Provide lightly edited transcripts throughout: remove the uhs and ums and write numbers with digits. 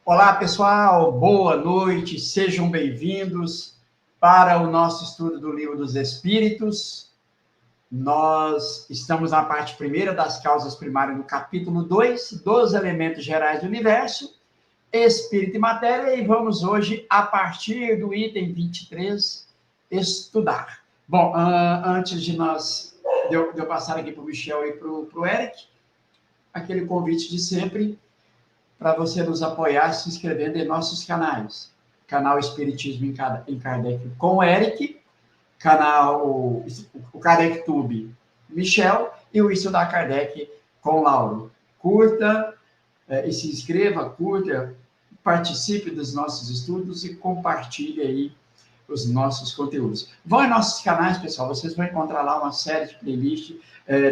Olá, pessoal, boa noite, sejam bem-vindos para o nosso estudo do Livro dos Espíritos. Nós estamos na parte primeira das causas primárias, no capítulo 2, dos elementos gerais do universo, espírito e matéria, e vamos hoje, a partir do item 23, estudar. Bom, antes de eu passar aqui para o Michel e para o Eric, aquele convite de sempre, para você nos apoiar se inscrevendo em nossos canais. Canal Espiritismo em Kardec com o Eric, o Kardec Tube Michel e o Estudar Kardec com Lauro. Curta e se inscreva, curta, participe dos nossos estudos e compartilhe aí os nossos conteúdos. Vão em nossos canais, pessoal, vocês vão encontrar lá uma série de playlists,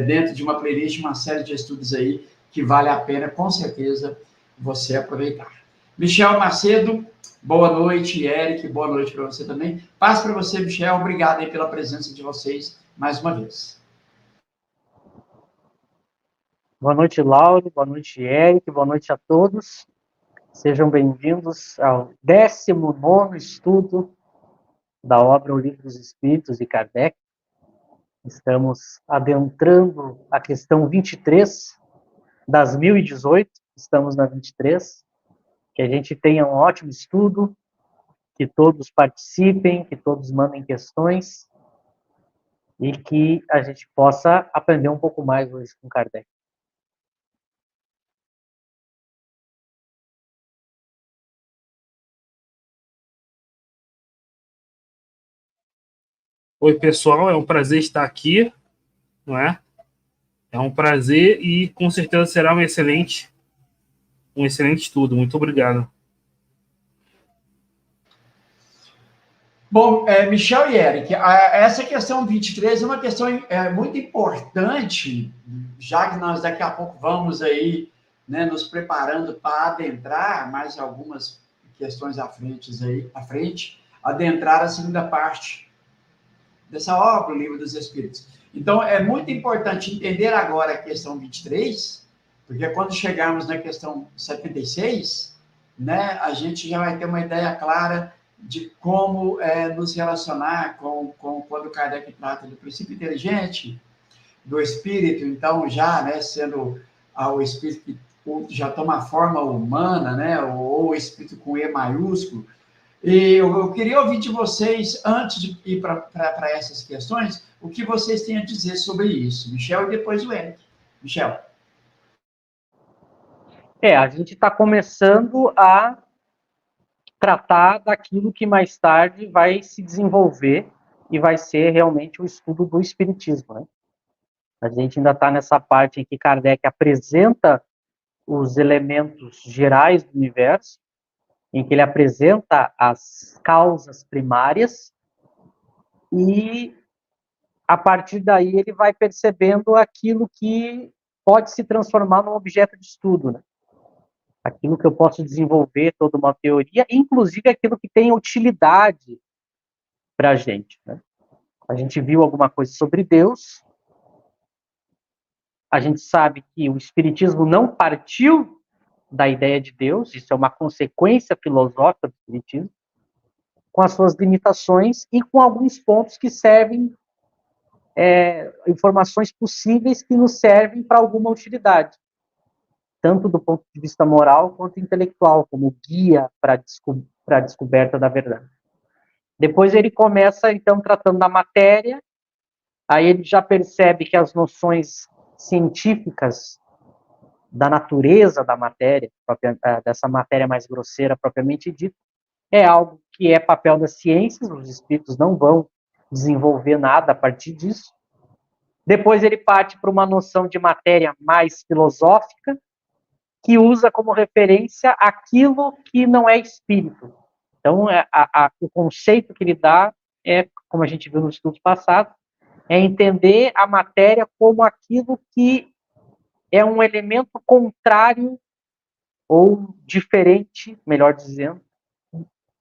dentro de uma playlist, uma série de estudos aí que vale a pena, com certeza, você aproveitar. Michel Macedo, boa noite. Eric, boa noite para você também. Paz para você, Michel. Obrigado aí pela presença de vocês mais uma vez. Boa noite, Lauro. Boa noite, Eric. Boa noite a todos. Sejam bem-vindos ao 19º estudo da obra O Livro dos Espíritos de Kardec. Estamos adentrando a questão 23 das 1018. Estamos na 23. Que a gente tenha um ótimo estudo, que todos participem, que todos mandem questões e que a gente possa aprender um pouco mais hoje com Kardec. Oi, pessoal, é um prazer estar aqui, não é? É um prazer e com certeza será um excelente estudo. Muito obrigado. Bom, Michel e Eric, essa questão 23 é uma questão muito importante, já que nós daqui a pouco vamos aí, né, nos preparando para adentrar mais algumas questões à frente, adentrar a segunda parte dessa obra, o Livro dos Espíritos. Então, é muito importante entender agora a questão 23, porque quando chegarmos na questão 76, né, a gente já vai ter uma ideia clara de como nos relacionar com quando Kardec trata do princípio inteligente, do espírito, então já, né, sendo o espírito que já toma a forma humana, né, ou o espírito com E maiúsculo. E eu queria ouvir de vocês, antes de ir para essas questões, o que vocês têm a dizer sobre isso. Michel e depois o Eric. Michel. A gente está começando a tratar daquilo que mais tarde vai se desenvolver e vai ser realmente o estudo do Espiritismo, né? A gente ainda está nessa parte em que Kardec apresenta os elementos gerais do universo, em que ele apresenta as causas primárias e, a partir daí, ele vai percebendo aquilo que pode se transformar num objeto de estudo, né? Aquilo que eu posso desenvolver toda uma teoria, inclusive aquilo que tem utilidade para a gente, né? A gente viu alguma coisa sobre Deus, a gente sabe que o Espiritismo não partiu da ideia de Deus, isso é uma consequência filosófica do Espiritismo, com as suas limitações e com alguns pontos que servem, informações possíveis que nos servem para alguma utilidade, tanto do ponto de vista moral quanto intelectual, como guia para a descoberta da verdade. Depois ele começa, então, tratando da matéria, aí ele já percebe que as noções científicas da natureza da matéria, dessa matéria mais grosseira propriamente dita, é algo que é papel das ciências, os espíritos não vão desenvolver nada a partir disso. Depois ele parte para uma noção de matéria mais filosófica, que usa como referência aquilo que não é espírito. Então, o conceito que ele dá como a gente viu nos estudos passados, é entender a matéria como aquilo que é um elemento contrário ou diferente, melhor dizendo,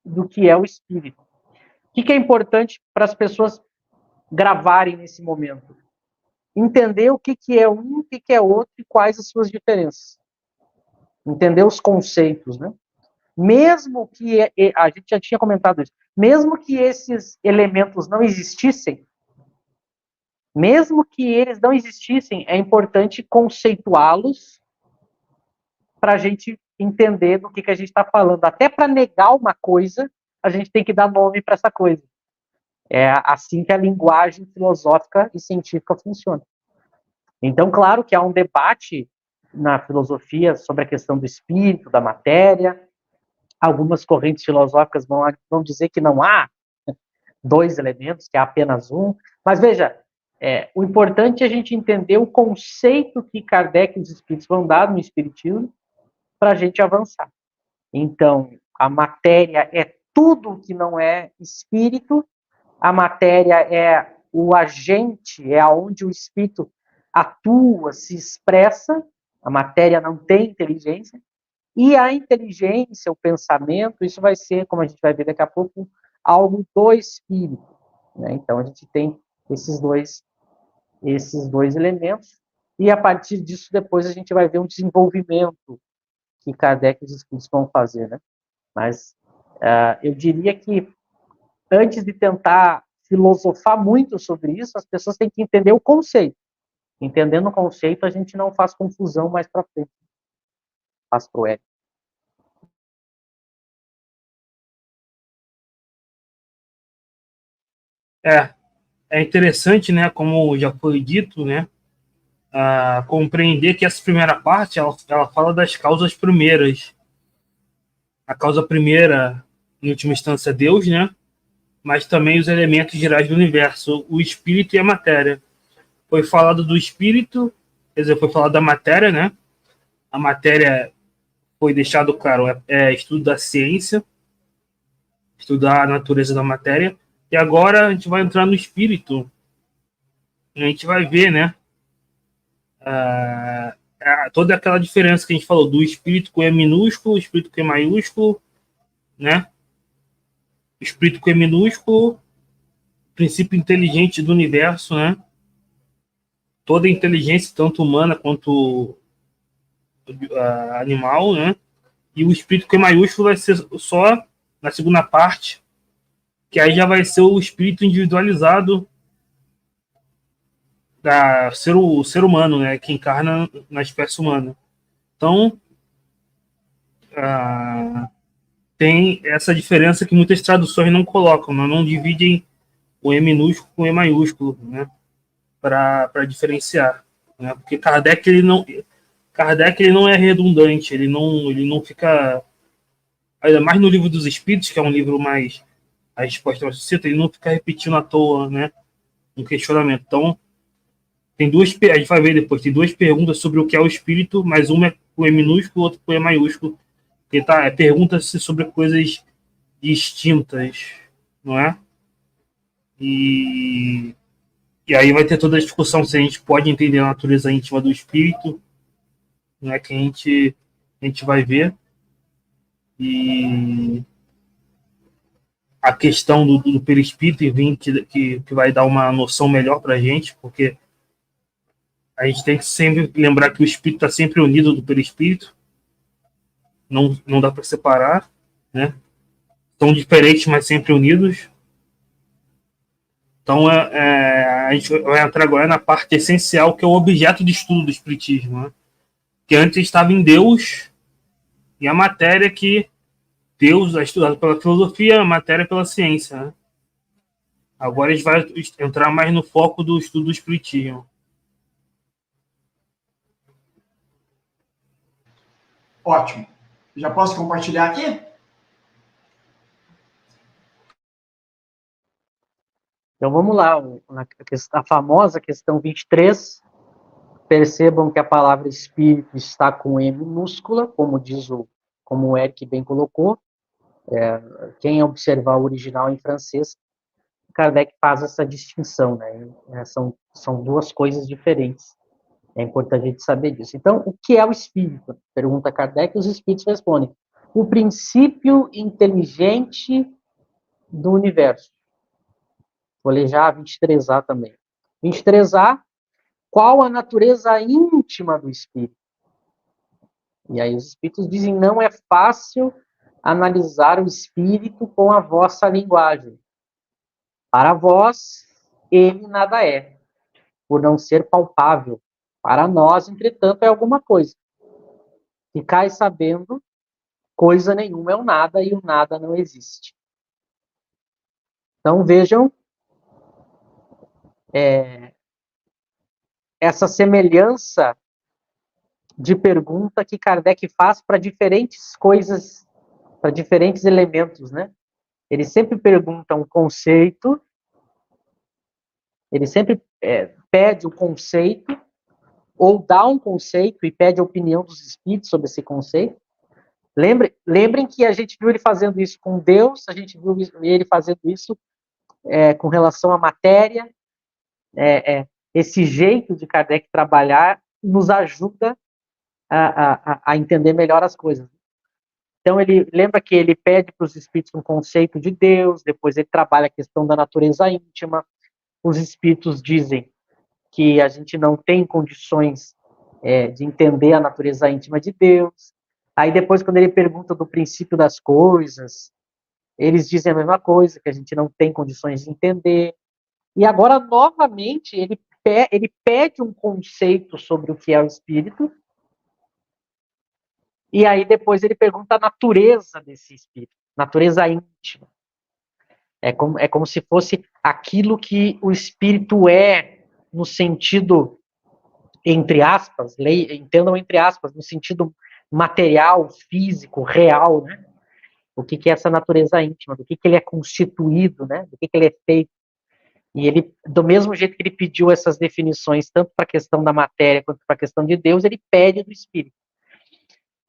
do que é o espírito. O que é importante para as pessoas gravarem nesse momento? Entender o que é um, o que é outro e quais as suas diferenças. Entender os conceitos, né? Mesmo que, a gente já tinha comentado isso, mesmo que esses elementos não existissem, é importante conceituá-los para a gente entender do que a gente está falando. Até para negar uma coisa, a gente tem que dar nome para essa coisa. É assim que a linguagem filosófica e científica funciona. Então, claro que há um debate na filosofia sobre a questão do espírito, da matéria. Algumas correntes filosóficas vão dizer que não há dois elementos, que há apenas um. Mas veja, o importante é a gente entender o conceito que Kardec e os espíritos vão dar no espiritismo para a gente avançar. Então, a matéria é tudo que não é espírito, a matéria é o agente, é aonde o espírito atua, se expressa, a matéria não tem inteligência, e a inteligência, o pensamento, isso vai ser, como a gente vai ver daqui a pouco, algo do espírito, né? Então, a gente tem esses dois elementos, e a partir disso, depois a gente vai ver um desenvolvimento que Kardec e os espíritos vão fazer, né? Mas eu diria que antes de tentar filosofar muito sobre isso, as pessoas têm que entender o conceito. Entendendo o conceito, a gente não faz confusão mais para frente. Faz pro Érico. É interessante, né, como já foi dito, né, compreender que essa primeira parte, ela fala das causas primeiras. A causa primeira, em última instância, é Deus, né, mas também os elementos gerais do universo, o espírito e a matéria. Foi falado do espírito, quer dizer, foi falado da matéria, né, a matéria foi deixado claro, estudo da ciência, estudar a natureza da matéria, e agora a gente vai entrar no espírito, a gente vai ver, né, toda aquela diferença que a gente falou do espírito com E minúsculo, o espírito com E maiúsculo, né? O espírito com E minúsculo, princípio inteligente do universo, né? Toda a inteligência, tanto humana quanto animal, né? E o espírito com E maiúsculo vai ser só na segunda parte, que aí já vai ser o espírito individualizado o ser humano, né? Que encarna na espécie humana. Então, tem essa diferença que muitas traduções não colocam, não dividem o E minúsculo com o E maiúsculo, né? Para diferenciar, né? Porque Kardec ele não é redundante, ele não fica, ainda mais no Livro dos Espíritos, que é um livro mais a resposta mais sucinta, ele não fica repetindo à toa, né? Um questionamento. Então, a gente vai ver depois, tem duas perguntas sobre o que é o espírito, mas uma é com E minúsculo, outra com E maiúsculo, que pergunta-se sobre coisas distintas, não é? E aí vai ter toda a discussão se a gente pode entender a natureza íntima do espírito, né, que a gente vai ver. E a questão do perispírito que vai dar uma noção melhor para a gente, porque a gente tem que sempre lembrar que o espírito está sempre unido do perispírito, não dá para separar, né? São diferentes, mas sempre unidos. Então, a gente vai entrar agora na parte essencial, que é o objeto de estudo do espiritismo, né? Que antes estava em Deus e a matéria que Deus é estudado pela filosofia, a matéria pela ciência, né? Agora a gente vai entrar mais no foco do estudo do espiritismo. Ótimo. Já posso compartilhar aqui? Então vamos lá, a famosa questão 23. Percebam que a palavra espírito está com E minúscula, como o Eric bem colocou. Quem observar o original em francês, Kardec faz essa distinção, né? São duas coisas diferentes. É importante a gente saber disso. Então, o que é o espírito? Pergunta Kardec e os espíritos respondem. O princípio inteligente do universo. Vou ler já a 23A também. 23A, qual a natureza íntima do espírito? E aí os espíritos dizem, não é fácil analisar o espírito com a vossa linguagem. Para vós, ele nada é, por não ser palpável. Para nós, entretanto, é alguma coisa. Ficai sabendo, coisa nenhuma é o nada e o nada não existe. Então vejam essa semelhança de pergunta que Kardec faz para diferentes coisas, para diferentes elementos, né? Ele sempre pergunta um conceito, ele sempre pede o conceito, ou dá um conceito e pede a opinião dos espíritos sobre esse conceito. Lembrem que a gente viu ele fazendo isso com Deus, a gente viu ele fazendo isso com relação à matéria. Esse jeito de Kardec trabalhar nos ajuda a entender melhor as coisas. Então, ele lembra que ele pede para os espíritos um conceito de Deus, depois ele trabalha a questão da natureza íntima. Os espíritos dizem que a gente não tem condições de entender a natureza íntima de Deus. Aí depois, quando ele pergunta do princípio das coisas, eles dizem a mesma coisa, que a gente não tem condições de entender. E agora, novamente, ele pede um conceito sobre o que é o espírito, e aí depois ele pergunta a natureza desse espírito, natureza íntima. É como se fosse aquilo que o espírito é, no sentido, entre aspas, entendam entre aspas, no sentido material, físico, real, né? O que é essa natureza íntima, do que ele é constituído, né? Do que ele é feito. E ele, do mesmo jeito que ele pediu essas definições, tanto para a questão da matéria quanto para a questão de Deus, ele pede do espírito.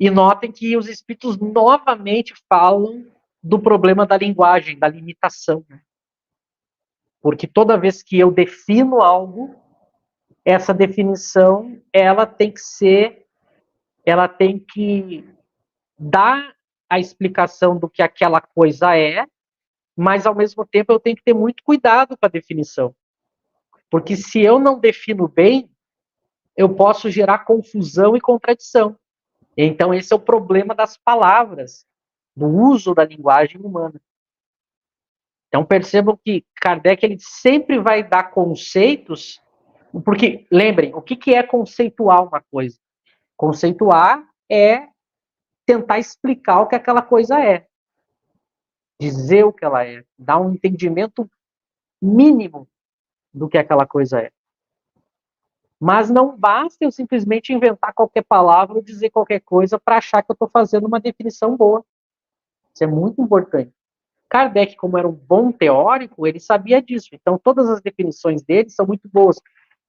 E notem que os espíritos novamente falam do problema da linguagem, da limitação. Né? Porque toda vez que eu defino algo, essa definição, ela tem que dar a explicação do que aquela coisa é, mas ao mesmo tempo eu tenho que ter muito cuidado com a definição. Porque se eu não defino bem, eu posso gerar confusão e contradição. Então esse é o problema das palavras, do uso da linguagem humana. Então percebam que Kardec ele sempre vai dar conceitos, porque, lembrem, o que é conceituar uma coisa? Conceituar é tentar explicar o que aquela coisa é. Dizer o que ela é. Dar um entendimento mínimo do que aquela coisa é. Mas não basta eu simplesmente inventar qualquer palavra ou dizer qualquer coisa para achar que eu estou fazendo uma definição boa. Isso é muito importante. Kardec, como era um bom teórico, ele sabia disso. Então, todas as definições dele são muito boas,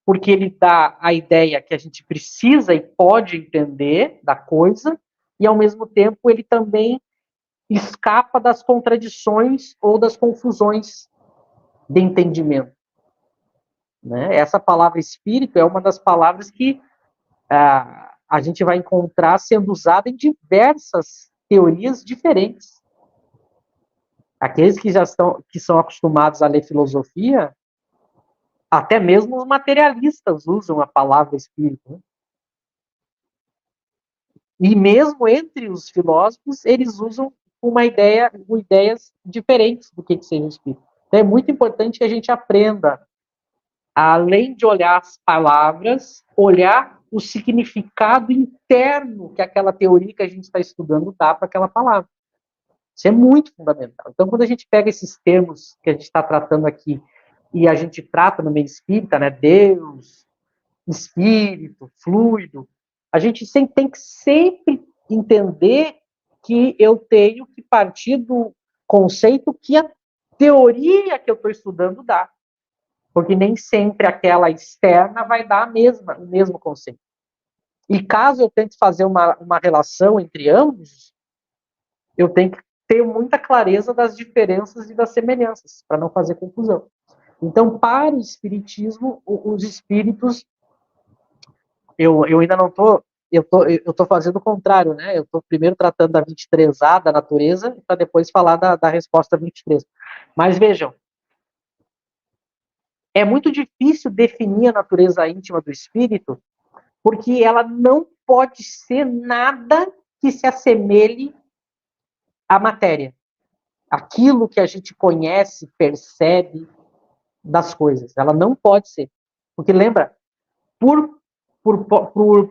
porque ele dá a ideia que a gente precisa e pode entender da coisa, e, ao mesmo tempo, ele também escapa das contradições ou das confusões de entendimento. Né? Essa palavra espírito é uma das palavras que a gente vai encontrar sendo usada em diversas teorias diferentes. Aqueles que são acostumados a ler filosofia, até mesmo os materialistas usam a palavra espírito. Né? E mesmo entre os filósofos, eles usam ideias diferentes do que seja o espírito. Então é muito importante que a gente aprenda, além de olhar as palavras, olhar o significado interno que aquela teoria que a gente está estudando dá para aquela palavra. Isso é muito fundamental. Então, quando a gente pega esses termos que a gente está tratando aqui e a gente trata no meio espírita, né, Deus, espírito, fluido, a gente tem que sempre entender que eu tenho que partir do conceito que a teoria que eu estou estudando dá. Porque nem sempre aquela externa vai dar o mesmo conceito. E caso eu tente fazer uma relação entre ambos, eu tenho que ter muita clareza das diferenças e das semelhanças, para não fazer confusão. Então, para o espiritismo, os espíritos eu ainda não estou. Eu tô fazendo o contrário, né? Eu estou primeiro tratando da 23A, da natureza, para depois falar da resposta 23. Mas vejam, é muito difícil definir a natureza íntima do espírito, porque ela não pode ser nada que se assemelhe à matéria. Aquilo que a gente conhece, percebe das coisas. Ela não pode ser. Porque lembra, por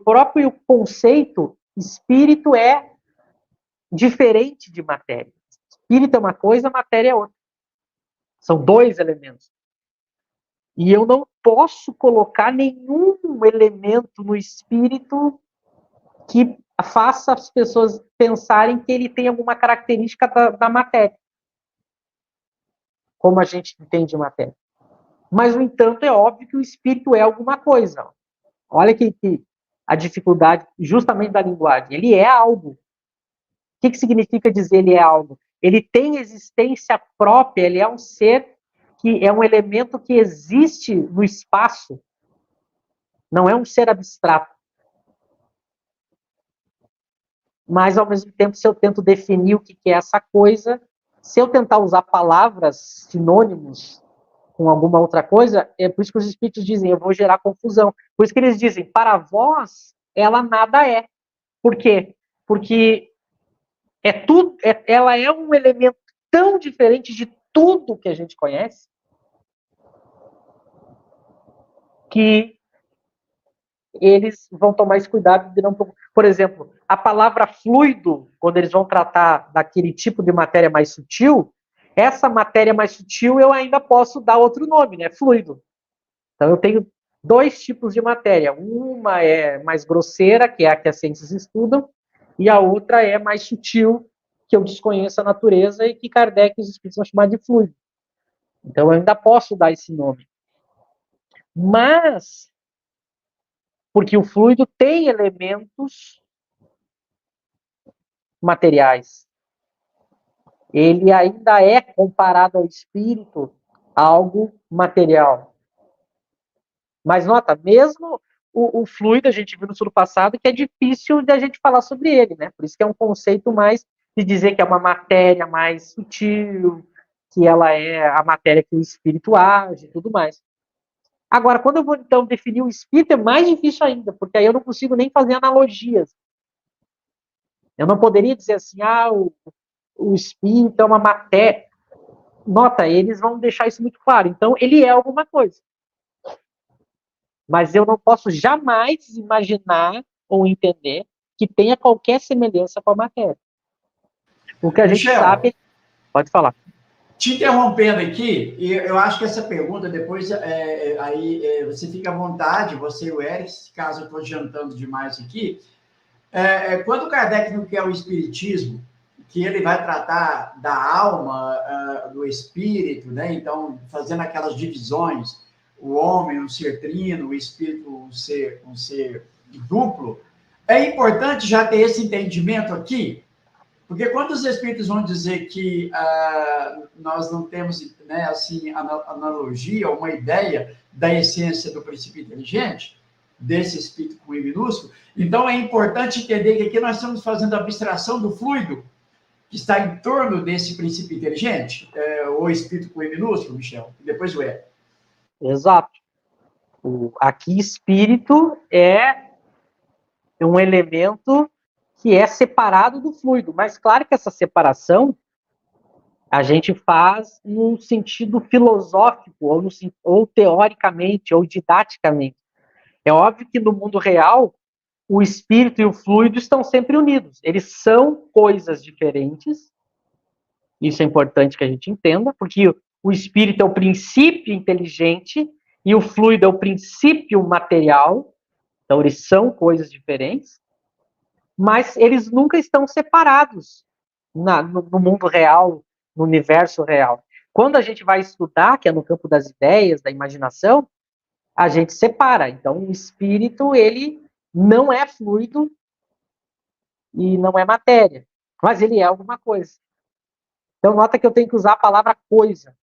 próprio conceito, espírito é diferente de matéria. Espírito é uma coisa, matéria é outra. São dois elementos. E eu não posso colocar nenhum elemento no espírito que faça as pessoas pensarem que ele tem alguma característica da matéria, como a gente entende matéria. Mas, no entanto, é óbvio que o espírito é alguma coisa. Olha que a dificuldade justamente da linguagem. Ele é algo. O que significa dizer ele é algo? Ele tem existência própria, ele é um ser que é um elemento que existe no espaço. Não é um ser abstrato. Mas, ao mesmo tempo, se eu tento definir o que é essa coisa, se eu tentar usar palavras, sinônimos, com alguma outra coisa, é por isso que os espíritos dizem, eu vou gerar confusão. Por isso que eles dizem, para vós, ela nada é. Por quê? Porque ela é um elemento tão diferente de tudo que a gente conhece, que eles vão tomar esse cuidado de não... Por exemplo, a palavra fluido, quando eles vão tratar daquele tipo de matéria mais sutil, essa matéria mais sutil eu ainda posso dar outro nome, né? Fluido. Então eu tenho dois tipos de matéria. Uma é mais grosseira, que é a que as ciências estudam, e a outra é mais sutil, que eu desconheço a natureza e que Kardec e os espíritos vão chamar de fluido. Então eu ainda posso dar esse nome. Mas porque o fluido tem elementos materiais. Ele ainda é, comparado ao espírito, algo material. Mas nota, mesmo o fluido, a gente viu no estudo passado, que é difícil de a gente falar sobre ele, né? Por isso que é um conceito mais de dizer que é uma matéria mais sutil, que ela é a matéria que o espírito age e tudo mais. Agora, quando eu vou, então, definir o espírito, é mais difícil ainda, porque aí eu não consigo nem fazer analogias. Eu não poderia dizer assim, o espírito é uma matéria. Nota, eles vão deixar isso muito claro. Então, ele é alguma coisa. Mas eu não posso jamais imaginar ou entender que tenha qualquer semelhança com a matéria. O que a gente sabe... Pode falar. Te interrompendo aqui, eu acho que essa pergunta, depois você fica à vontade, você e o Eric, caso eu estou adiantando demais aqui, quando o Kardec não quer o espiritismo, que ele vai tratar da alma, do espírito, né? Então, fazendo aquelas divisões, o homem, um ser trino, o espírito, um ser duplo, é importante já ter esse entendimento aqui, porque quando os espíritos vão dizer que nós não temos, né, assim, analogia, uma ideia da essência do princípio inteligente, desse espírito com I minúsculo, então é importante entender que aqui nós estamos fazendo a abstração do fluido que está em torno desse princípio inteligente, o espírito com I minúsculo, Michel, e depois o E. Exato. Aqui, espírito é um elemento que é separado do fluido. Mas claro que essa separação a gente faz no sentido filosófico, ou teoricamente, ou didaticamente. É óbvio que no mundo real, o espírito e o fluido estão sempre unidos. Eles são coisas diferentes. Isso é importante que a gente entenda, porque o espírito é o princípio inteligente e o fluido é o princípio material. Então, eles são coisas diferentes, mas eles nunca estão separados no mundo real, no universo real. Quando a gente vai estudar, que é no campo das ideias, da imaginação, a gente separa. Então, o espírito, ele não é fluido e não é matéria, mas ele é alguma coisa. Então, nota que eu tenho que usar a palavra coisa.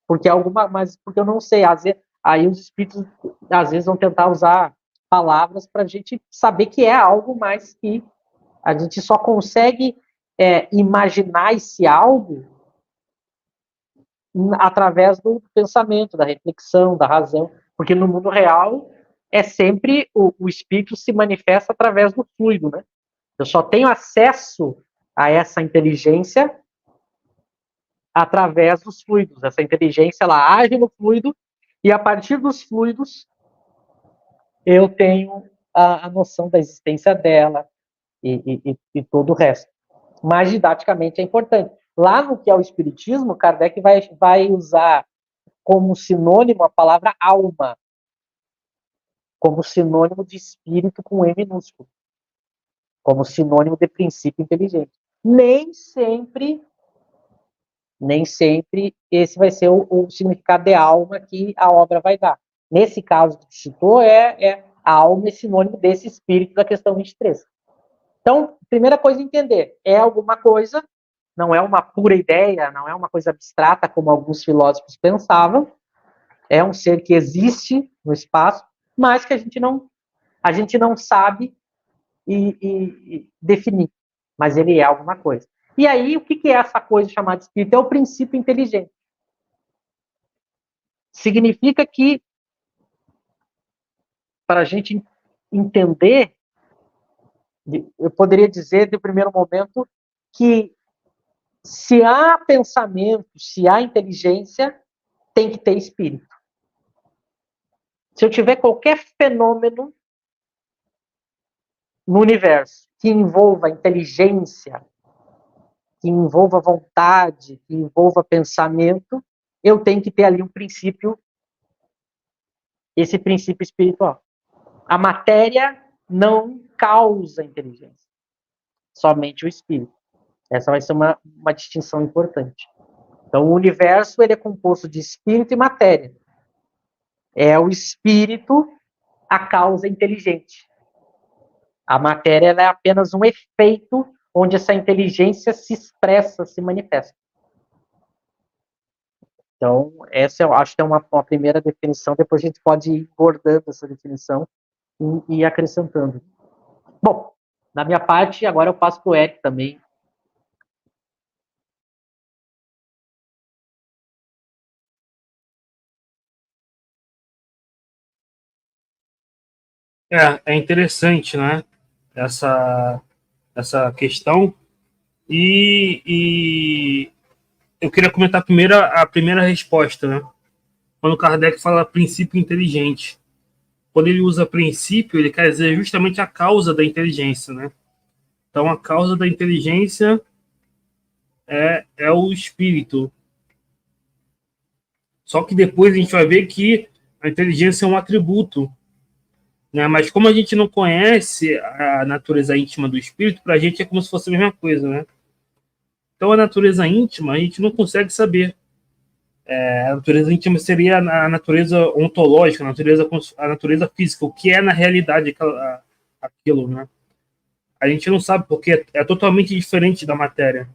Porque eu não sei, aí os espíritos, às vezes, vão tentar usar palavras para a gente saber que é algo, mas que a gente só consegue imaginar esse algo através do pensamento, da reflexão, da razão, porque no mundo real é sempre o espírito se manifesta através do fluido, né? Eu só tenho acesso a essa inteligência através dos fluidos. Essa inteligência, ela age no fluido e a partir dos fluidos eu tenho a noção da existência dela e todo o resto. Mas didaticamente é importante. Lá no que é o Espiritismo, Kardec vai usar como sinônimo a palavra alma, como sinônimo de espírito com E minúsculo, como sinônimo de princípio inteligente. Nem sempre esse vai ser o significado de alma que a obra vai dar. Nesse caso que tu citou, a alma é sinônimo desse espírito da questão 23. Então, primeira coisa a entender, é alguma coisa, não é uma pura ideia, não é uma coisa abstrata, como alguns filósofos pensavam, é um ser que existe no espaço, mas que a gente não sabe e definir, mas ele é alguma coisa. E aí, o que é essa coisa chamada espírito? É o princípio inteligente. Significa que, para a gente entender, eu poderia dizer, de primeiro momento, que se há pensamento, se há inteligência, tem que ter espírito. Se eu tiver qualquer fenômeno no universo que envolva inteligência, que envolva vontade, que envolva pensamento, eu tenho que ter ali um princípio, esse princípio espiritual. A matéria não causa inteligência, somente o espírito. Essa vai ser uma distinção importante. Então, o universo ele é composto de espírito e matéria. É o espírito a causa inteligente. A matéria ela é apenas um efeito onde essa inteligência se expressa, se manifesta. Então, essa eu acho que é uma primeira definição, depois a gente pode ir bordando essa definição e acrescentando. Bom, da minha parte, agora eu passo para o Eric também. É interessante, né? Essa questão. E eu queria comentar a primeira resposta, né? Quando Kardec fala princípio inteligente. Quando ele usa princípio, ele quer dizer justamente a causa da inteligência, né? Então, a causa da inteligência é o espírito. Só que depois a gente vai ver que a inteligência é um atributo, né? Mas como a gente não conhece a natureza íntima do espírito, para a gente é como se fosse a mesma coisa, né? Então, a natureza íntima a gente não consegue saber. A natureza íntima seria a natureza ontológica, a natureza física, o que é na realidade aquilo, né? A gente não sabe porque é totalmente diferente da matéria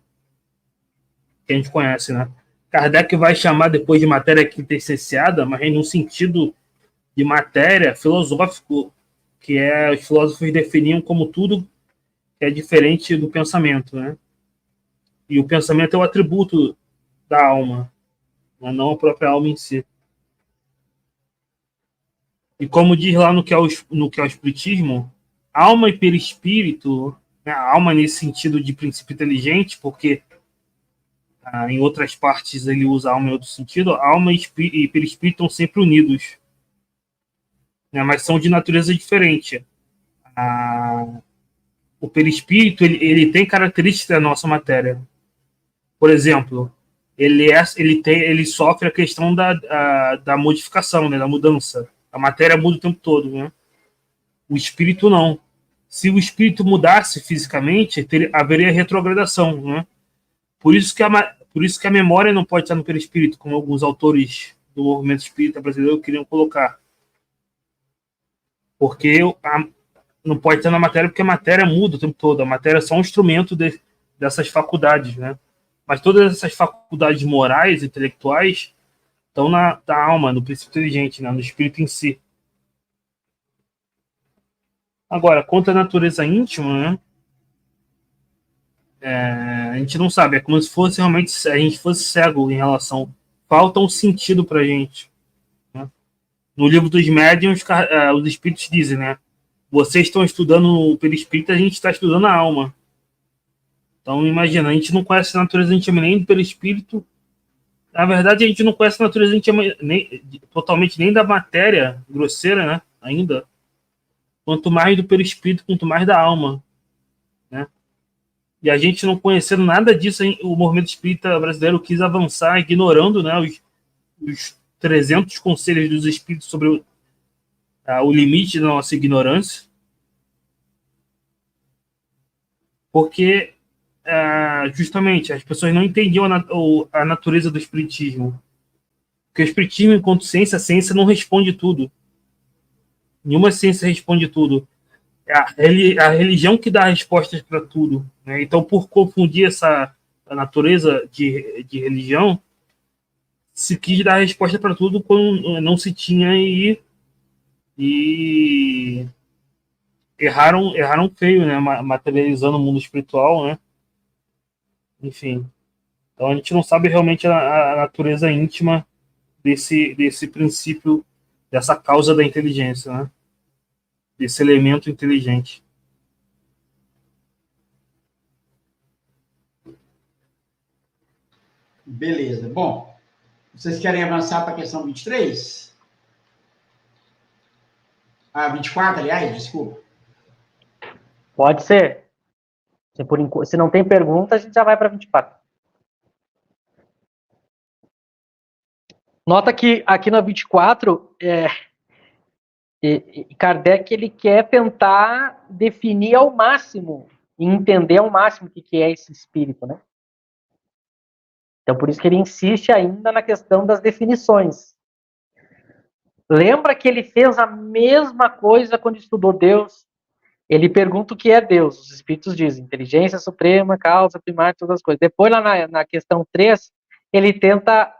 que a gente conhece, né? Kardec vai chamar depois de matéria quintessenciada, mas num sentido de matéria filosófico, que os filósofos definiam como tudo que é diferente do pensamento, né? E o pensamento é o atributo da alma, mas não a própria alma em si. E como diz lá no que é o espiritismo, alma e perispírito, né, a alma nesse sentido de princípio inteligente, porque em outras partes ele usa alma em outro sentido, alma e perispírito estão sempre unidos, né, mas são de natureza diferente. O perispírito ele tem características da nossa matéria. Por exemplo, ele sofre a questão da modificação, né, da mudança. A matéria muda o tempo todo, né? O espírito não. Se o espírito mudasse fisicamente, haveria retrogradação, né? Por isso que a memória não pode estar no perispírito, como alguns autores do movimento espírita brasileiro queriam colocar. Porque não pode estar na matéria, porque a matéria muda o tempo todo. A matéria é só um instrumento dessas faculdades, né? Mas todas essas faculdades morais, intelectuais, estão na alma, no princípio inteligente, né? No espírito em si. Agora, quanto à natureza íntima, né? A gente não sabe, é como se fosse realmente a gente fosse cego em relação. Falta um sentido pra gente. Né? No livro dos médiuns, os espíritos dizem, né? Vocês estão estudando o perispírito, a gente está estudando a alma. Então, imagina, a gente não conhece a natureza íntima nem do perispírito. Na verdade, a gente não conhece a natureza íntima totalmente nem da matéria grosseira, né? Ainda. Quanto mais do perispírito, quanto mais da alma. Né? E a gente não conhecendo nada disso, o movimento espírita brasileiro quis avançar, ignorando, né, os 300 conselhos dos espíritos sobre o limite da nossa ignorância. Porque, justamente, as pessoas não entendiam a natureza do espiritismo. Porque o espiritismo, enquanto ciência, a ciência não responde tudo. Nenhuma ciência responde tudo. É a religião que dá respostas para tudo. Né? Então, por confundir a natureza de religião, se quis dar resposta para tudo quando não se tinha e erraram feio, né? Materializando o mundo espiritual, né? Enfim. Então a gente não sabe realmente a natureza íntima desse princípio, dessa causa da inteligência, né? Desse elemento inteligente. Beleza. Bom, vocês querem avançar para a questão 23? 24, aliás, desculpa. Pode ser. Se não tem pergunta, a gente já vai para 24. Nota que aqui na 24, Kardec ele quer tentar definir ao máximo e entender ao máximo o que é esse espírito, né? Então, por isso que ele insiste ainda na questão das definições. Lembra que ele fez a mesma coisa quando estudou Deus? Ele pergunta o que é Deus. Os espíritos dizem inteligência suprema, causa primária, todas as coisas. Depois, lá na questão 3, ele tenta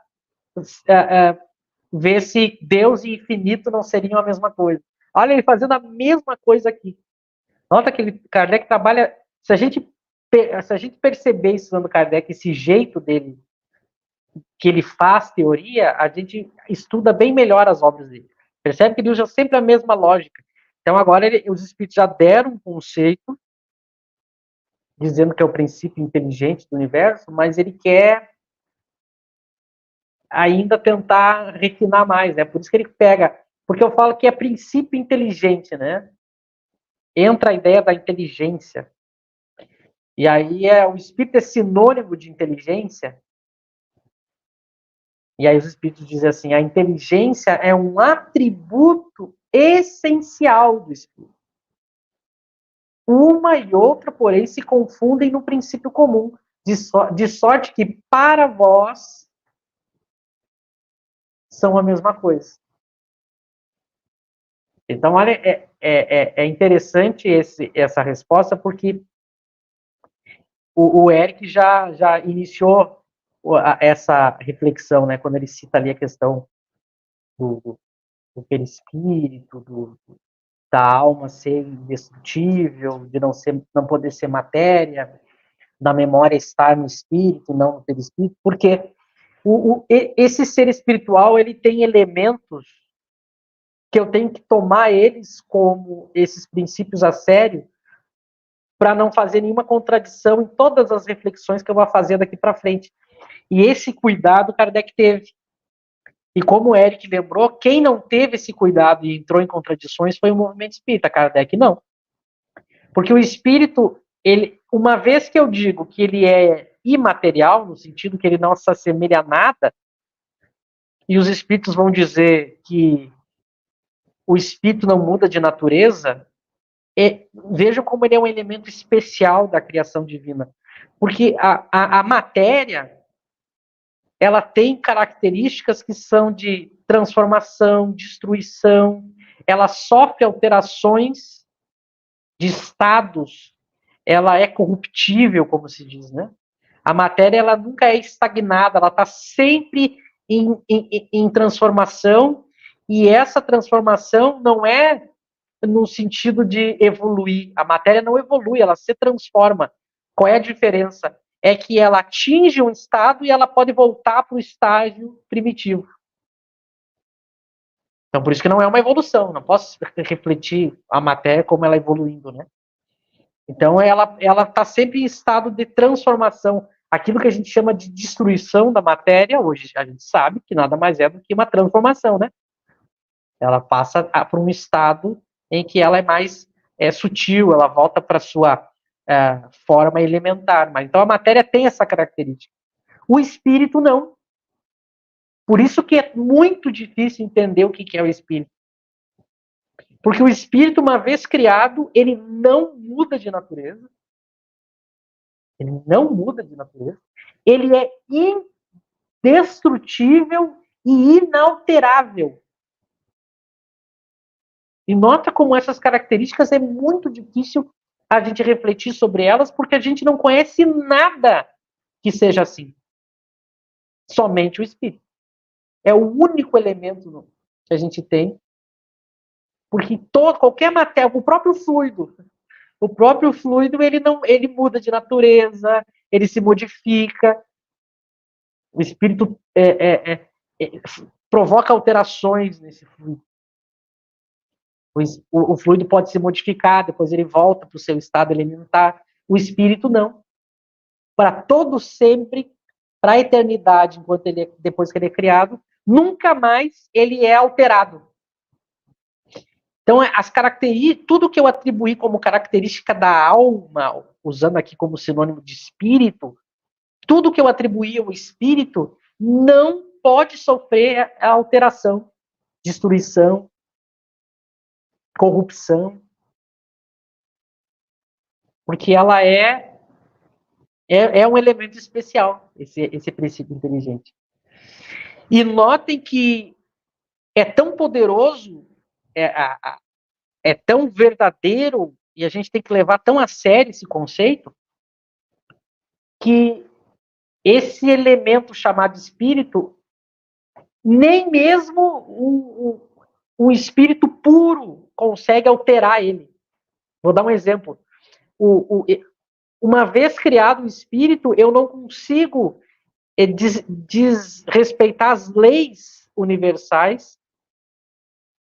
ver se Deus e infinito não seriam a mesma coisa. Olha, ele fazendo a mesma coisa aqui. Nota que Kardec trabalha... Se a gente perceber estudando Kardec, esse jeito dele, que ele faz teoria, a gente estuda bem melhor as obras dele. Percebe que ele usa sempre a mesma lógica. Então, agora, os espíritos já deram um conceito, dizendo que é o princípio inteligente do universo, mas ele quer ainda tentar refinar mais, né? Por isso que ele pega... Porque eu falo que é princípio inteligente, né? Entra a ideia da inteligência. E aí o espírito é sinônimo de inteligência. E aí os espíritos dizem assim, a inteligência é um atributo essencial do espírito. Uma e outra, porém, se confundem no princípio comum, de sorte que, para vós, são a mesma coisa. Então, olha, é interessante essa resposta, porque o Eric já iniciou essa reflexão, né, quando ele cita ali a questão do perispírito, da alma ser indestrutível, de não poder ser matéria, da memória estar no espírito, não no perispírito, porque esse ser espiritual, ele tem elementos que eu tenho que tomar eles como esses princípios a sério, para não fazer nenhuma contradição em todas as reflexões que eu vou fazer daqui para frente. E esse cuidado Kardec teve. E como o Eric lembrou, quem não teve esse cuidado e entrou em contradições foi o movimento espírita, Kardec não. Porque o espírito, uma vez que eu digo que ele é imaterial, no sentido que ele não se assemelha a nada, e os espíritos vão dizer que o espírito não muda de natureza, vejam como ele é um elemento especial da criação divina. Porque a matéria, ela tem características que são de transformação, destruição, ela sofre alterações de estados, ela é corruptível, como se diz, né? A matéria, ela nunca é estagnada, ela está sempre em transformação, e essa transformação não é no sentido de evoluir. A matéria não evolui, ela se transforma. Qual é a diferença? É que ela atinge um estado e ela pode voltar para o estágio primitivo. Então, por isso que não é uma evolução. Não posso refletir a matéria como ela evoluindo, né? Então, ela está sempre em estado de transformação. Aquilo que a gente chama de destruição da matéria, hoje a gente sabe que nada mais é do que uma transformação, né? Ela passa para um estado em que ela é mais sutil, ela volta para a sua forma elementar. Mas, então, a matéria tem essa característica. O espírito, não. Por isso que é muito difícil entender o que é o espírito. Porque o espírito, uma vez criado, ele não muda de natureza. Ele não muda de natureza. Ele é indestrutível e inalterável. E nota como essas características é muito difícil a gente refletir sobre elas, porque a gente não conhece nada que seja assim. Somente o espírito. É o único elemento que a gente tem, porque qualquer matéria, o próprio fluido, ele muda de natureza, ele se modifica. O espírito provoca alterações nesse fluido. O fluido pode se modificar, depois ele volta para o seu estado elementar. O espírito não. Para todo sempre, para a eternidade, depois que ele é criado, nunca mais ele é alterado. Então, as características, tudo que eu atribuí como característica da alma, usando aqui como sinônimo de espírito, tudo que eu atribuí ao espírito não pode sofrer a alteração, destruição, corrupção, porque ela é um elemento especial, esse princípio inteligente. E notem que é tão poderoso, é tão verdadeiro, e a gente tem que levar tão a sério esse conceito, que esse elemento chamado espírito, nem mesmo um espírito puro consegue alterar ele. Vou dar um exemplo. Uma vez criado o espírito, eu não consigo desrespeitar as leis universais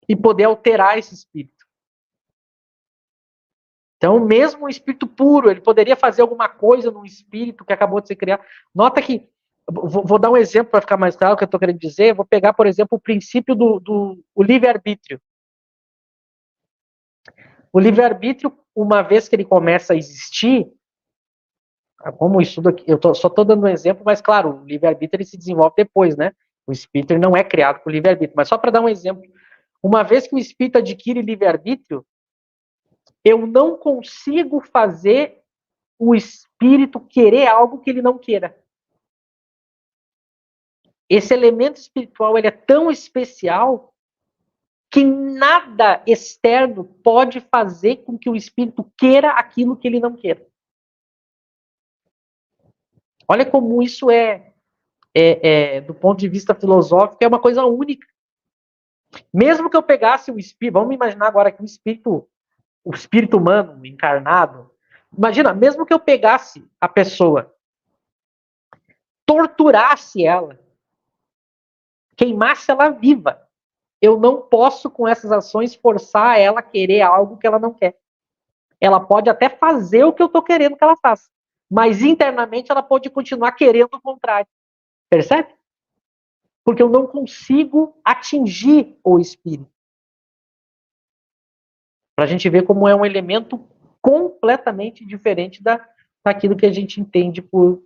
e poder alterar esse espírito. Então, mesmo um espírito puro, ele poderia fazer alguma coisa num espírito que acabou de ser criado. Nota que, vou dar um exemplo para ficar mais claro o que eu estou querendo dizer. Vou pegar, por exemplo, o princípio do livre-arbítrio. O livre-arbítrio, uma vez que ele começa a existir, como isso daqui, só estou dando um exemplo, mas claro, o livre-arbítrio ele se desenvolve depois, né? O espírito ele não é criado por livre-arbítrio. Mas só para dar um exemplo, uma vez que o espírito adquire livre-arbítrio, eu não consigo fazer o espírito querer algo que ele não queira. Esse elemento espiritual ele é tão especial que nada externo pode fazer com que o espírito queira aquilo que ele não queira. Olha como isso do ponto de vista filosófico, é uma coisa única. Mesmo que eu pegasse o espírito, vamos imaginar agora que o espírito humano encarnado, imagina, mesmo que eu pegasse a pessoa, torturasse ela, queimasse ela viva, eu não posso com essas ações forçar ela a querer algo que ela não quer. Ela pode até fazer o que eu estou querendo que ela faça, mas internamente ela pode continuar querendo o contrário. Percebe? Porque eu não consigo atingir o espírito. Para a gente ver como é um elemento completamente diferente daquilo que a gente entende por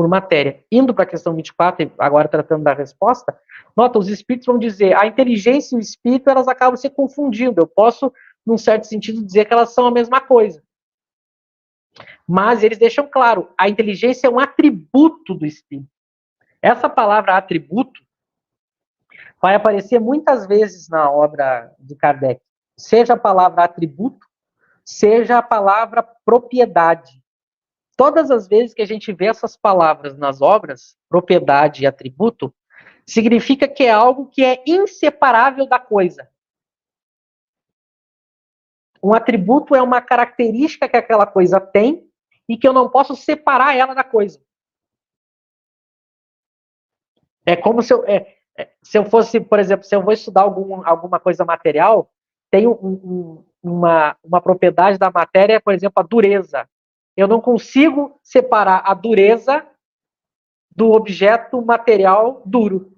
matéria. Indo para a questão 24, agora tratando da resposta, nota, os espíritos vão dizer, a inteligência e o espírito, elas acabam se confundindo. Eu posso, num certo sentido, dizer que elas são a mesma coisa. Mas eles deixam claro, a inteligência é um atributo do espírito. Essa palavra atributo vai aparecer muitas vezes na obra de Kardec. Seja a palavra atributo, seja a palavra propriedade. Todas as vezes que a gente vê essas palavras nas obras, propriedade e atributo, significa que é algo que é inseparável da coisa. Um atributo é uma característica que aquela coisa tem e que eu não posso separar ela da coisa. É como se eu fosse, por exemplo, se eu vou estudar alguma coisa material, tem uma propriedade da matéria, por exemplo, a dureza. Eu não consigo separar a dureza do objeto material duro.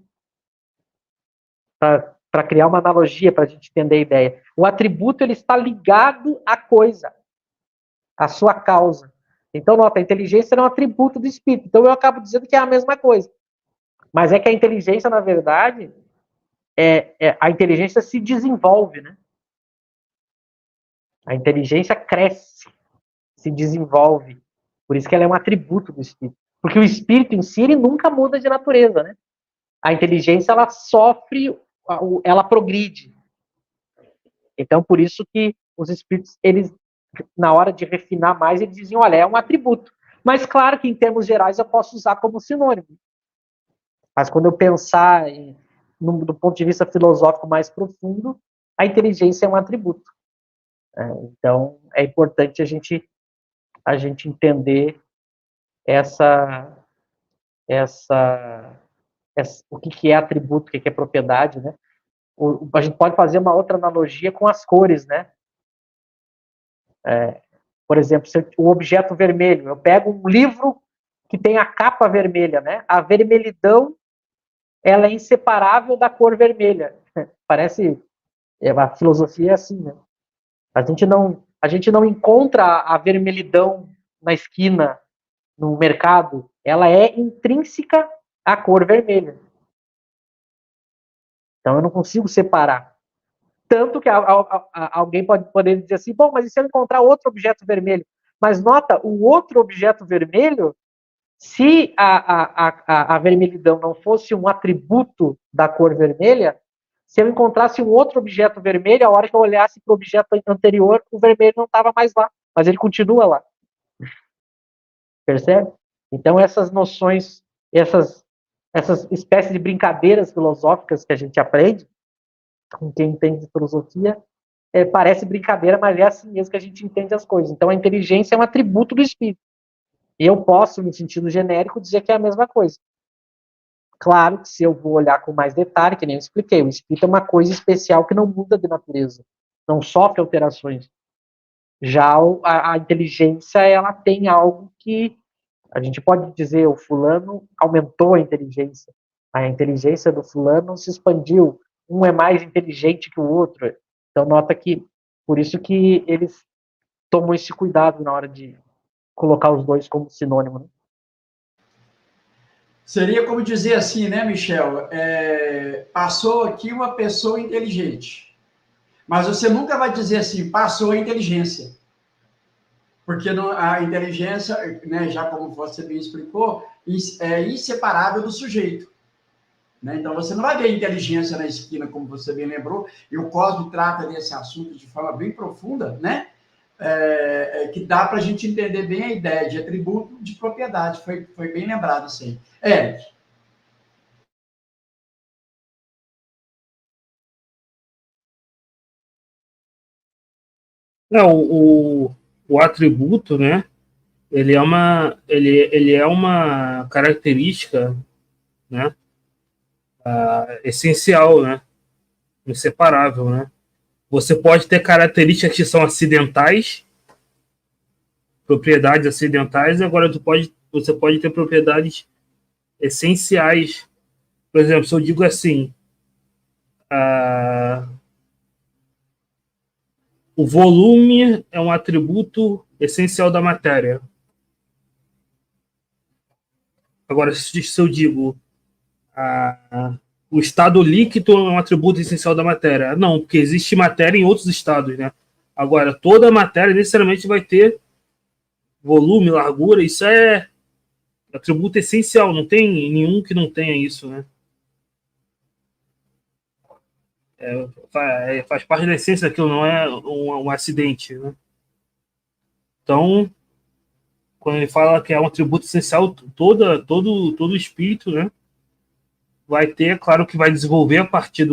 Para criar uma analogia, para a gente entender a ideia. O atributo ele está ligado à coisa, à sua causa. Então, nota, a inteligência é um atributo do espírito. Então, eu acabo dizendo que é a mesma coisa. Mas é que a inteligência, na verdade, a inteligência se desenvolve, né? A inteligência cresce, se desenvolve. Por isso que ela é um atributo do espírito. Porque o espírito em si, ele nunca muda de natureza, né? A inteligência, ela sofre, ela progride. Então, por isso que os espíritos, eles, na hora de refinar mais, eles diziam, olha, é um atributo. Mas, claro que, em termos gerais, eu posso usar como sinônimo. Mas, quando eu pensar do ponto de vista filosófico mais profundo, a inteligência é um atributo. Então, é importante a gente entender o que é atributo, o que é propriedade, né? A gente pode fazer uma outra analogia com as cores, né? Por exemplo, o objeto vermelho, eu pego um livro que tem a capa vermelha, né? A vermelhidão, ela é inseparável da cor vermelha. Parece, a filosofia é assim, né? A gente não encontra a vermelhidão na esquina, no mercado, ela é intrínseca à cor vermelha. Então eu não consigo separar. Tanto que alguém pode poder dizer assim, bom, mas e se eu encontrar outro objeto vermelho? Mas nota, o outro objeto vermelho, se a vermelhidão não fosse um atributo da cor vermelha, se eu encontrasse um outro objeto vermelho, a hora que eu olhasse para o objeto anterior, o vermelho não estava mais lá, mas ele continua lá. Percebe? Então essas noções, essas espécies de brincadeiras filosóficas que a gente aprende, com quem entende de filosofia, parece brincadeira, mas é assim mesmo que a gente entende as coisas. Então a inteligência é um atributo do espírito. E eu posso, no sentido genérico, dizer que é a mesma coisa. Claro que se eu vou olhar com mais detalhe, que nem eu expliquei, o espírito é uma coisa especial que não muda de natureza, não sofre alterações. Já a inteligência, ela tem algo que a gente pode dizer, o fulano aumentou a inteligência do fulano se expandiu, um é mais inteligente que o outro. Então nota que, por isso que eles tomam esse cuidado na hora de colocar os dois como sinônimo, né? Seria como dizer assim, né, Michel? Passou aqui uma pessoa inteligente. Mas você nunca vai dizer assim, passou a inteligência. Porque a inteligência, né, já como você bem explicou, é inseparável do sujeito. Né? Então, você não vai ver inteligência na esquina, como você bem lembrou, e o Cosme trata desse assunto de forma bem profunda, né? Que dá para a gente entender bem a ideia de atributo de propriedade. Foi bem lembrado isso aí. Eric. Não, o atributo, né? Ele é uma característica, né? Essencial, né? Inseparável, né? Você pode ter características que são acidentais, propriedades acidentais, e agora você pode ter propriedades essenciais. Por exemplo, se eu digo assim, o volume é um atributo essencial da matéria. Agora, se eu digo o estado líquido é um atributo essencial da matéria. Não, porque existe matéria em outros estados, né? Agora, toda matéria necessariamente vai ter volume, largura, isso é atributo essencial, não tem nenhum que não tenha isso, né? Faz parte da essência daquilo, não é um acidente, né? Então, quando ele fala que é um atributo essencial, todo espírito, né? vai ter, claro que vai desenvolver a partir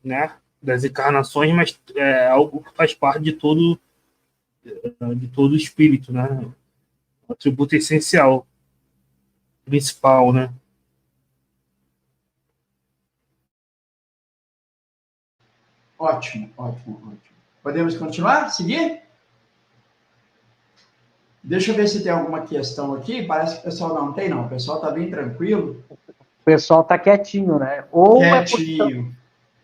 né, das encarnações, mas é algo que faz parte de todo espírito, né? Um atributo essencial, principal, né? Ótimo, ótimo, ótimo. Podemos continuar? Seguir? Deixa eu ver se tem alguma questão aqui. Parece que o pessoal não tem, não. O pessoal está bem tranquilo. O pessoal está quietinho, né? Quietinho.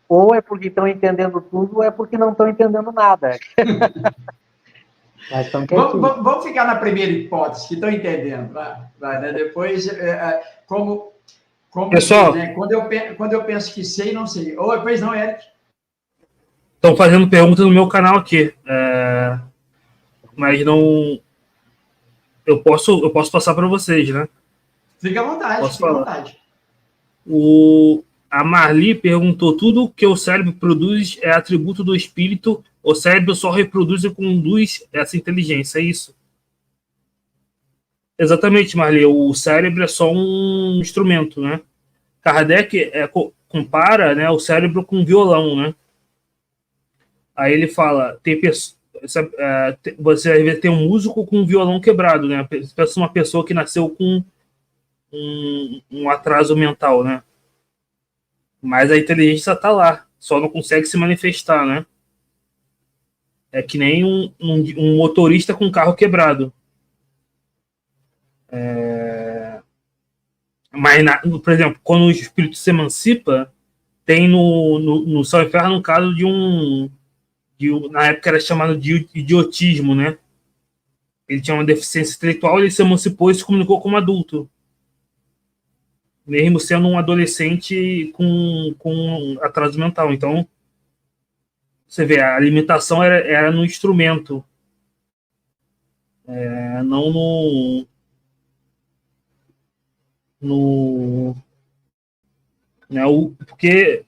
Ou é porque estão entendendo tudo, ou é porque não estão entendendo nada. Mas estão quietinhos. Vamos ficar na primeira hipótese, que estão entendendo. Vai, né? Depois, como pessoal, né? Quando eu penso que sei, não sei. Ou, pois não, Eric? estão fazendo pergunta no meu canal aqui. Mas não... Eu posso passar para vocês, né? Fica à vontade, Posso fica à falar. vontade. A Marli perguntou: tudo que o cérebro produz é atributo do espírito, o cérebro só reproduz e conduz essa inteligência, é isso? Exatamente, Marli, o cérebro é só um instrumento, né? Kardec compara, né, o cérebro com um violão, né? Aí ele fala, você vai ter um músico com um violão quebrado, né? Pensa uma pessoa que nasceu com um atraso mental, né? Mas a inteligência está lá, só não consegue se manifestar, né? É que nem um motorista com carro quebrado. Mas, por exemplo, quando o espírito se emancipa, tem no Céu e Inferno um caso na época era chamado de idiotismo, né? Ele tinha uma deficiência intelectual, ele se emancipou e se comunicou como adulto. Mesmo sendo um adolescente com atraso mental. Então, você vê, a alimentação era no instrumento, não no né, porque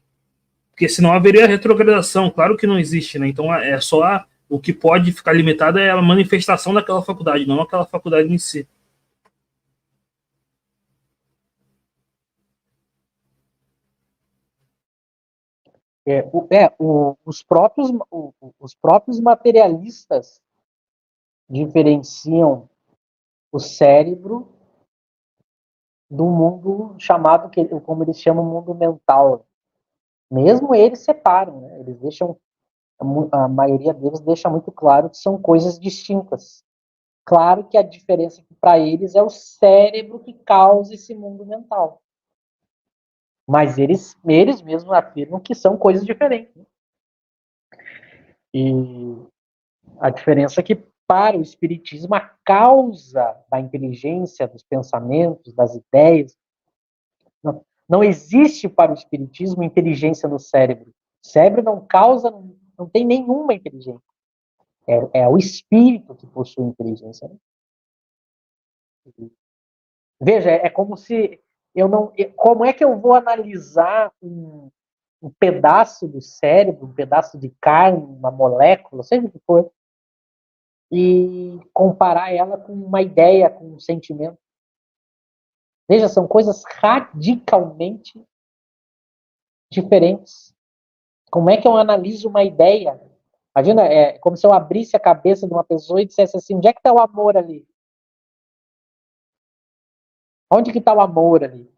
senão haveria retrogradação. Claro que não existe, né? Então é só o que pode ficar limitado é a manifestação daquela faculdade, não aquela faculdade em si. Os próprios materialistas diferenciam o cérebro do mundo chamado, como eles chamam, mundo mental. Mesmo eles separam, né? Eles deixam, a maioria deles deixa muito claro que são coisas distintas. Claro que a diferença para eles é o cérebro que causa esse mundo mental. Mas eles mesmos afirmam que são coisas diferentes. E a diferença é que, para o espiritismo, a causa da inteligência, dos pensamentos, das ideias, não existe para o espiritismo inteligência no cérebro. O cérebro não causa, não tem nenhuma inteligência. É o espírito que possui inteligência. Né? Veja, é como se eu não. Como é que eu vou analisar um pedaço do cérebro, um pedaço de carne, uma molécula, seja o que for, e comparar ela com uma ideia, com um sentimento? Veja, são coisas radicalmente diferentes. Como é que eu analiso uma ideia? Imagina, é como se eu abrisse a cabeça de uma pessoa e dissesse assim, onde é que está o amor ali? Onde que está o amor ali?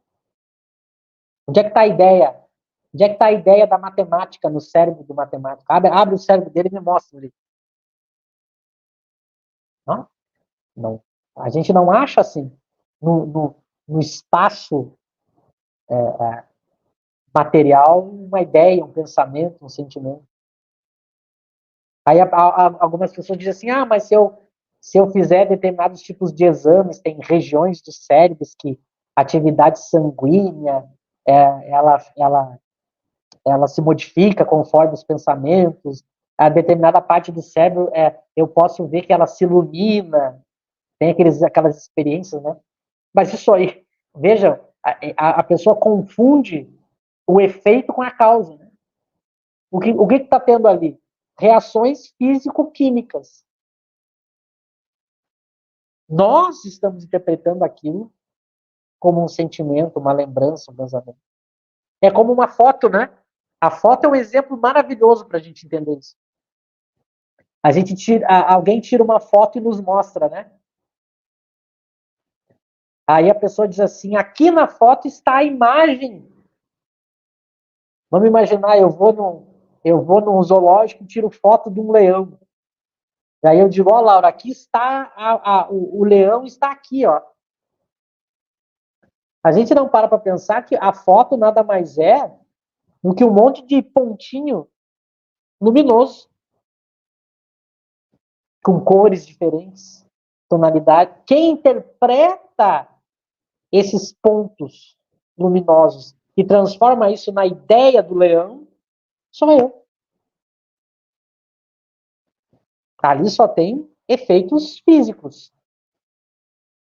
Onde é que está a ideia? Onde é que está a ideia da matemática no cérebro do matemático? Abre o cérebro dele e me mostra ali. Não? Não. A gente não acha assim. No espaço material, uma ideia, um pensamento, um sentimento. Aí algumas pessoas dizem assim, mas se eu fizer determinados tipos de exames, tem regiões do cérebro que a atividade sanguínea, ela se modifica conforme os pensamentos, a determinada parte do cérebro, eu posso ver que ela se ilumina, tem aquelas experiências, né? Mas isso aí, veja, a pessoa confunde o efeito com a causa. Né? O que está tendo ali? Reações físico-químicas. Nós estamos interpretando aquilo como um sentimento, uma lembrança, um pensamento. É como uma foto, né? A foto é um exemplo maravilhoso para a gente entender isso. Alguém tira uma foto e nos mostra, né? Aí a pessoa diz assim, aqui na foto está a imagem. Vamos imaginar, eu vou num zoológico e tiro foto de um leão. Daí eu digo, ó, Laura, aqui está, o leão está aqui, ó. A gente não para pensar que a foto nada mais é do que um monte de pontinho luminoso, com cores diferentes, tonalidade. Quem interpreta esses pontos luminosos e transforma isso na ideia do leão, sou eu. Ali só tem efeitos físicos,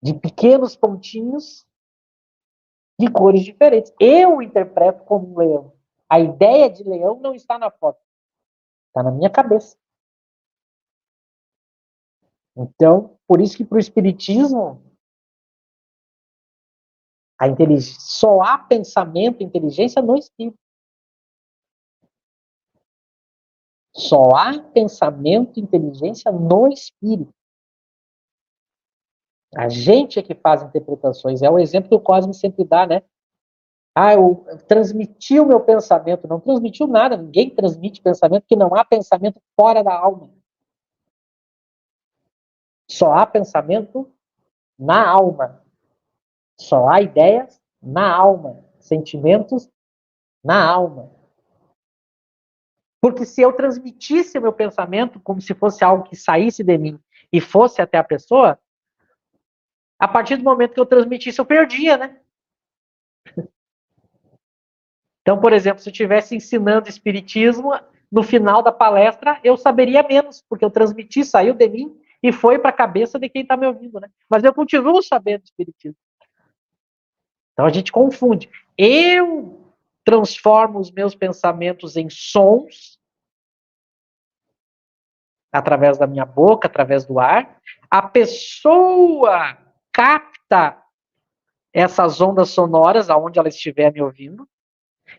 de pequenos pontinhos de cores diferentes. Eu interpreto como um leão. A ideia de leão não está na foto, está na minha cabeça. Então, por isso que para o Espiritismo, só há pensamento, inteligência no Espírito. Só há pensamento, inteligência no Espírito. A gente é que faz interpretações. É o exemplo que o Cosme sempre dá, né? Eu transmiti o meu pensamento. Não transmitiu nada. Ninguém transmite pensamento, porque não há pensamento fora da alma. Só há pensamento na alma. Só há ideias na alma. Sentimentos na alma. Porque se eu transmitisse o meu pensamento como se fosse algo que saísse de mim e fosse até a pessoa, a partir do momento que eu transmitisse, eu perdia, né? Então, por exemplo, se eu estivesse ensinando espiritismo, no final da palestra eu saberia menos, porque eu transmiti, saiu de mim e foi para a cabeça de quem está me ouvindo, né? Mas eu continuo sabendo espiritismo. Então a gente confunde. Eu transformo os meus pensamentos em sons através da minha boca, através do ar. A pessoa capta essas ondas sonoras aonde ela estiver me ouvindo.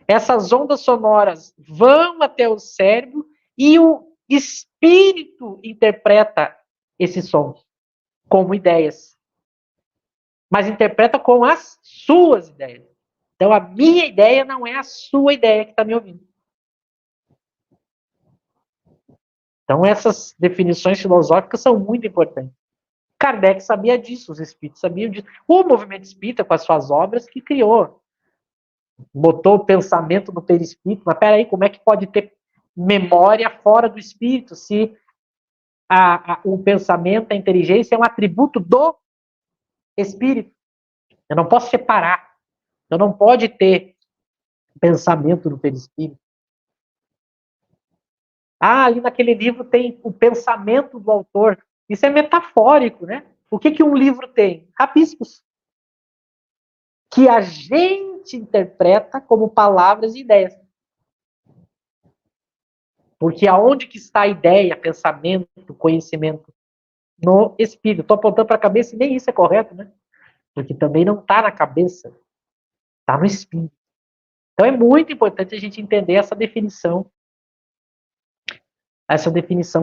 Essas ondas sonoras vão até o cérebro e o espírito interpreta esses sons como ideias. Mas interpreta com as suas ideias. Então, a minha ideia não é a sua ideia que está me ouvindo. Então, essas definições filosóficas são muito importantes. Kardec sabia disso, os espíritos sabiam disso. O movimento espírita, com as suas obras, que criou. Botou o pensamento no perispírito. Mas peraí, como é que pode ter memória fora do espírito se o pensamento, a inteligência é um atributo do espírito? Eu não posso separar. Eu não pode ter pensamento no perispírito. Ali naquele livro tem o pensamento do autor. Isso é metafórico, né? O que um livro tem? Rabiscos. Que a gente interpreta como palavras e ideias. Porque aonde que está a ideia, pensamento, conhecimento? No espírito. Estou apontando para a cabeça e nem isso é correto, né? Porque também não está na cabeça. Está no espírito. Então é muito importante a gente entender essa definição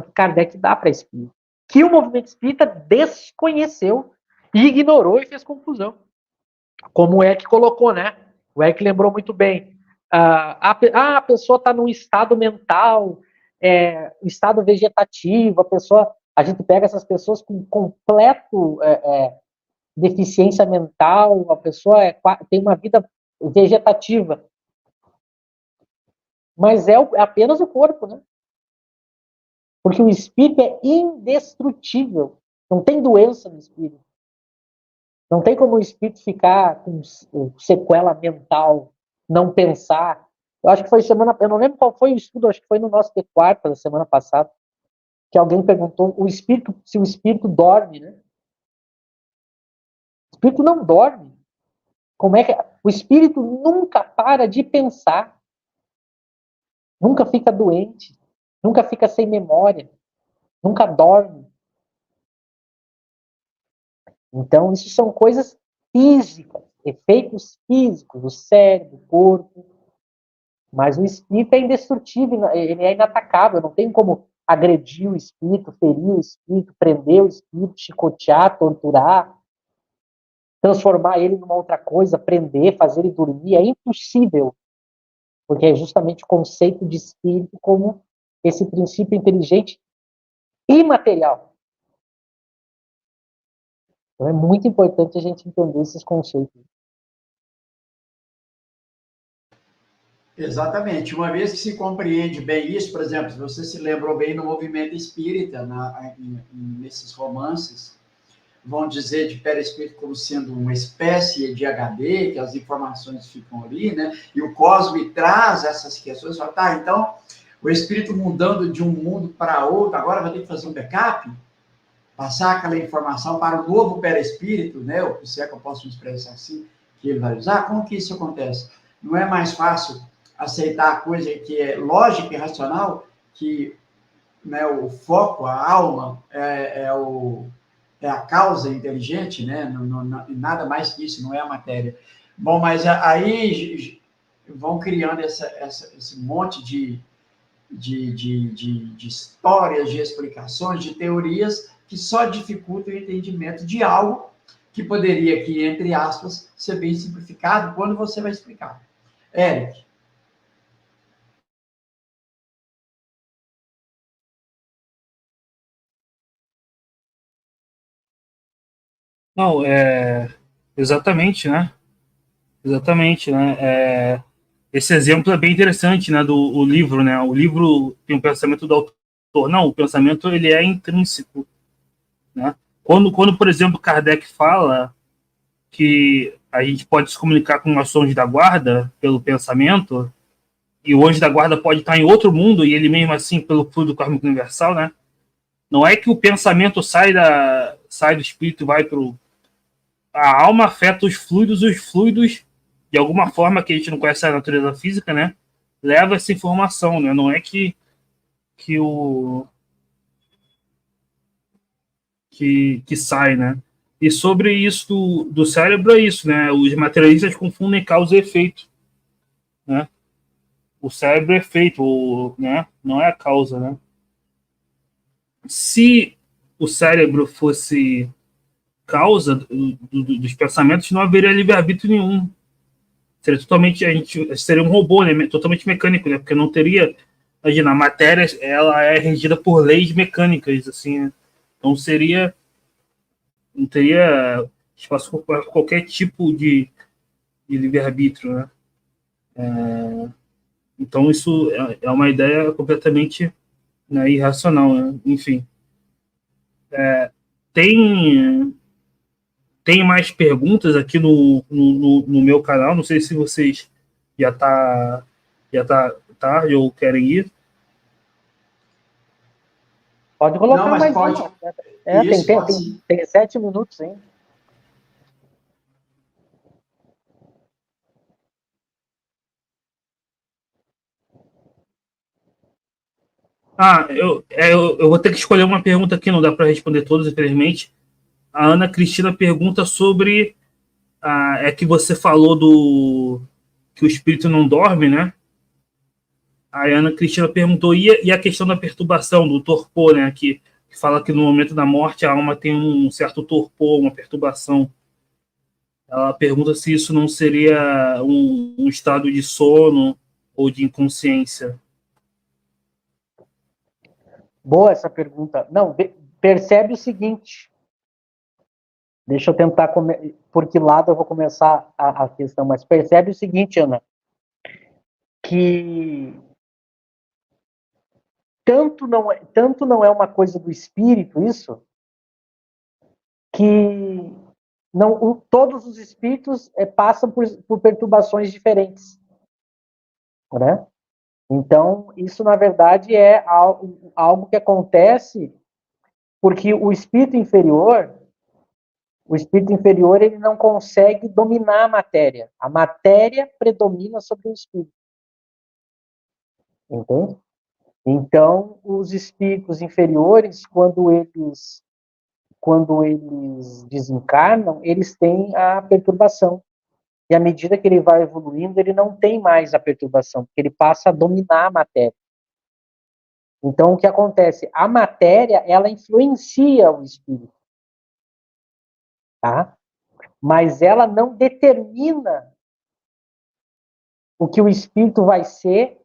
que Kardec dá para espírito. Que o movimento espírita desconheceu e ignorou e fez confusão. Como o Eck colocou, né? O Eck lembrou muito bem. A pessoa está num estado mental, estado vegetativo, a gente pega essas pessoas com completo deficiência mental, a pessoa tem uma vida vegetativa. Mas é apenas o corpo, né? Porque o espírito é indestrutível. Não tem doença no espírito. Não tem como o espírito ficar com sequela mental, não pensar. Eu acho que foi eu não lembro qual foi o estudo, acho que foi no nosso T4 da semana passada, que alguém perguntou se o espírito dorme, né? O espírito não dorme. Como é que o espírito nunca para de pensar? Nunca fica doente, nunca fica sem memória, nunca dorme. Então, isso são coisas físicas. efeitos físicos, o cérebro, o corpo, mas o espírito é indestrutível, ele é inatacável, não tem como agredir o espírito, ferir o espírito, prender o espírito, chicotear, torturar, transformar ele numa outra coisa, prender, fazer ele dormir, é impossível, porque é justamente o conceito de espírito como esse princípio inteligente imaterial. Então é muito importante a gente entender esses conceitos. Exatamente. Uma vez que se compreende bem isso, por exemplo, se você se lembrou bem no movimento espírita, nesses romances, vão dizer de perispírito como sendo uma espécie de HD, que as informações ficam ali, né? E o Cosme traz essas questões, fala, tá, então, o espírito mudando de um mundo para outro, agora vai ter que fazer um backup, passar aquela informação para o novo perispírito, né? Ou se é que eu posso me expressar assim, que ele vai usar. Como que isso acontece? Não é mais fácil aceitar a coisa que é lógica e racional, que, né, o foco, a alma, é a causa inteligente, né? Nada mais que isso, não é a matéria. Bom, mas aí vão criando esse monte de histórias, de explicações, de teorias que só dificultam o entendimento de algo que poderia aqui, entre aspas, ser bem simplificado quando você vai explicar. Eric. Não, exatamente, né? Exatamente, né? Esse exemplo é bem interessante, né? Do livro, né? O livro tem um pensamento do autor. Não, o pensamento ele é intrínseco, né? Por exemplo, Kardec fala que a gente pode se comunicar com os anjos da guarda pelo pensamento, e o anjo da guarda pode estar em outro mundo, e ele mesmo assim, pelo fluido cósmico universal, né? Não é que o pensamento sai do espírito e vai para o... A alma afeta os fluidos, de alguma forma que a gente não conhece a natureza física, né? Leva essa informação, né? Não é que sai, né? E sobre isso do cérebro é isso, né? Os materialistas confundem causa e efeito, né? O cérebro é efeito, né? Não é a causa, né? Se o cérebro fosse causa dos pensamentos, não haveria livre-arbítrio nenhum. Seria totalmente, a gente seria um robô, né? Totalmente mecânico, né? Porque não teria, imagina, a matéria, ela é regida por leis mecânicas, assim, né? Então não teria espaço para qualquer tipo de livre-arbítrio, né? Então isso é uma ideia completamente, né, irracional, né? Enfim. Tem tem mais perguntas aqui no meu canal. Não sei se vocês já tá tarde ou querem ir. Pode colocar Não, mas mais pode. uma. Isso, pode sim. Tem 7 minutos ainda. Eu vou ter que escolher uma pergunta aqui, não dá para responder todas, infelizmente. A Ana Cristina pergunta sobre que você falou que o espírito não dorme, né? A Ana Cristina perguntou, e a questão da perturbação, do torpor, né? Que fala que no momento da morte a alma tem um certo torpor, uma perturbação. Ela pergunta se isso não seria um estado de sono ou de inconsciência. Boa essa pergunta. Não, percebe o seguinte. Deixa eu tentar por que lado eu vou começar a questão, mas percebe o seguinte, Ana, que tanto não é uma coisa do espírito isso, que não todos os espíritos passam por perturbações diferentes, né? Então, isso, na verdade, é algo que acontece porque o espírito inferior, ele não consegue dominar a matéria. A matéria predomina sobre o espírito. Entende? Então, os espíritos inferiores, quando eles desencarnam, eles têm a perturbação. E à medida que ele vai evoluindo, ele não tem mais a perturbação, porque ele passa a dominar a matéria. Então, o que acontece? A matéria, ela influencia o espírito, tá? Mas ela não determina o que o espírito vai ser,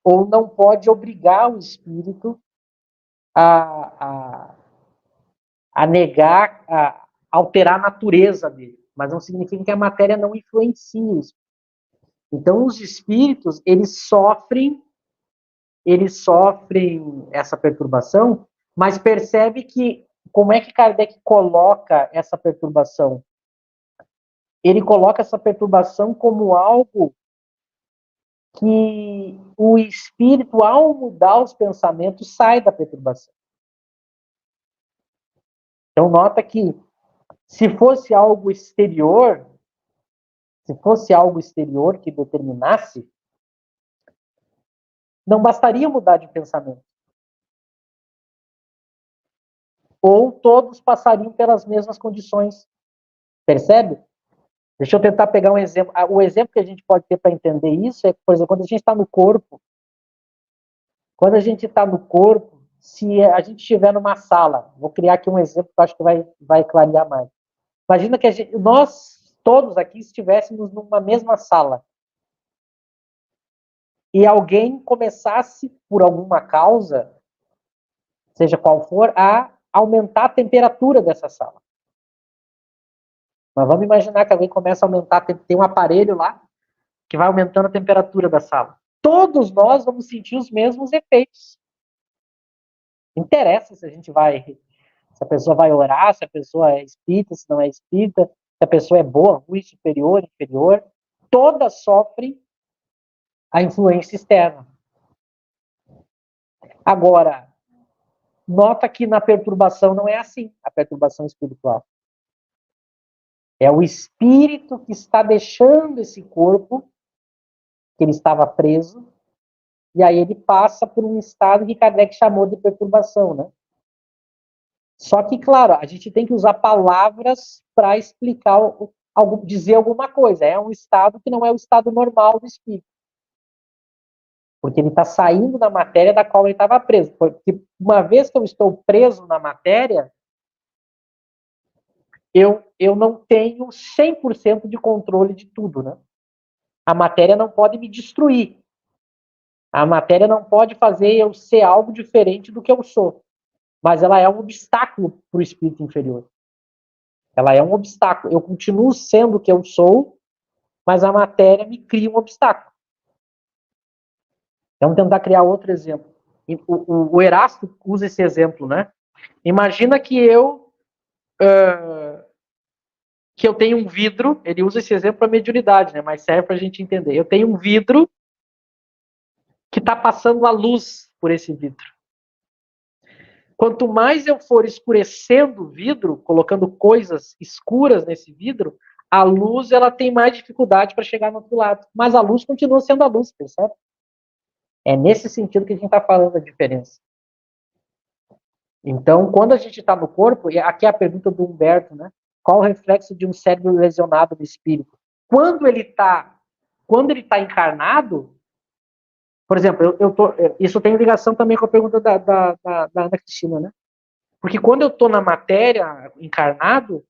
ou não pode obrigar o espírito a, a, a negar, a alterar a natureza dele. Mas não significa que a matéria não influencie o espírito. Então, os espíritos, eles sofrem essa perturbação, mas percebe que, como é que Kardec coloca essa perturbação? Ele coloca essa perturbação como algo que o espírito, ao mudar os pensamentos, sai da perturbação. Então, nota que, se fosse algo exterior que determinasse, não bastaria mudar de pensamento. Ou todos passariam pelas mesmas condições. Percebe? Deixa eu tentar pegar um exemplo. O exemplo que a gente pode ter para entender isso é, por exemplo, quando a gente está no corpo. Quando a gente está no corpo, se a gente estiver numa sala, vou criar aqui um exemplo que eu acho que vai clarear mais. Imagina que nós todos aqui estivéssemos numa mesma sala e alguém começasse, por alguma causa, seja qual for, a aumentar a temperatura dessa sala. Mas vamos imaginar que alguém começa a aumentar, tem um aparelho lá que vai aumentando a temperatura da sala. Todos nós vamos sentir os mesmos efeitos. Não interessa se a pessoa vai orar, se a pessoa é espírita, se não é espírita, se a pessoa é boa, ruim, superior, inferior. Todas sofrem a influência externa. Agora, nota que na perturbação não é assim, a perturbação espiritual. É o espírito que está deixando esse corpo, que ele estava preso, e aí ele passa por um estado que Kardec chamou de perturbação, né? Só que, claro, a gente tem que usar palavras para explicar, dizer alguma coisa. É um estado que não é o estado normal do espírito. Porque ele está saindo da matéria da qual ele estava preso. Porque uma vez que eu estou preso na matéria, eu não tenho 100% de controle de tudo, né? A matéria não pode me destruir. A matéria não pode fazer eu ser algo diferente do que eu sou. Mas ela é um obstáculo para o espírito inferior. Ela é um obstáculo. Eu continuo sendo o que eu sou, mas a matéria me cria um obstáculo. Vamos tentar criar outro exemplo. O Erasto usa esse exemplo, né? Imagina que eu tenho um vidro, ele usa esse exemplo para mediunidade, né? Mas serve para a gente entender. Eu tenho um vidro que está passando a luz por esse vidro. Quanto mais eu for escurecendo o vidro, colocando coisas escuras nesse vidro, a luz ela tem mais dificuldade para chegar no outro lado. Mas a luz continua sendo a luz, percebe? É nesse sentido que a gente está falando a diferença. Então, quando a gente está no corpo, e aqui é a pergunta do Humberto, né? Qual o reflexo de um cérebro lesionado no espírito? Quando ele está encarnado, por exemplo, isso tem ligação também com a pergunta da Ana Cristina, né? Porque quando eu estou na matéria, encarnado,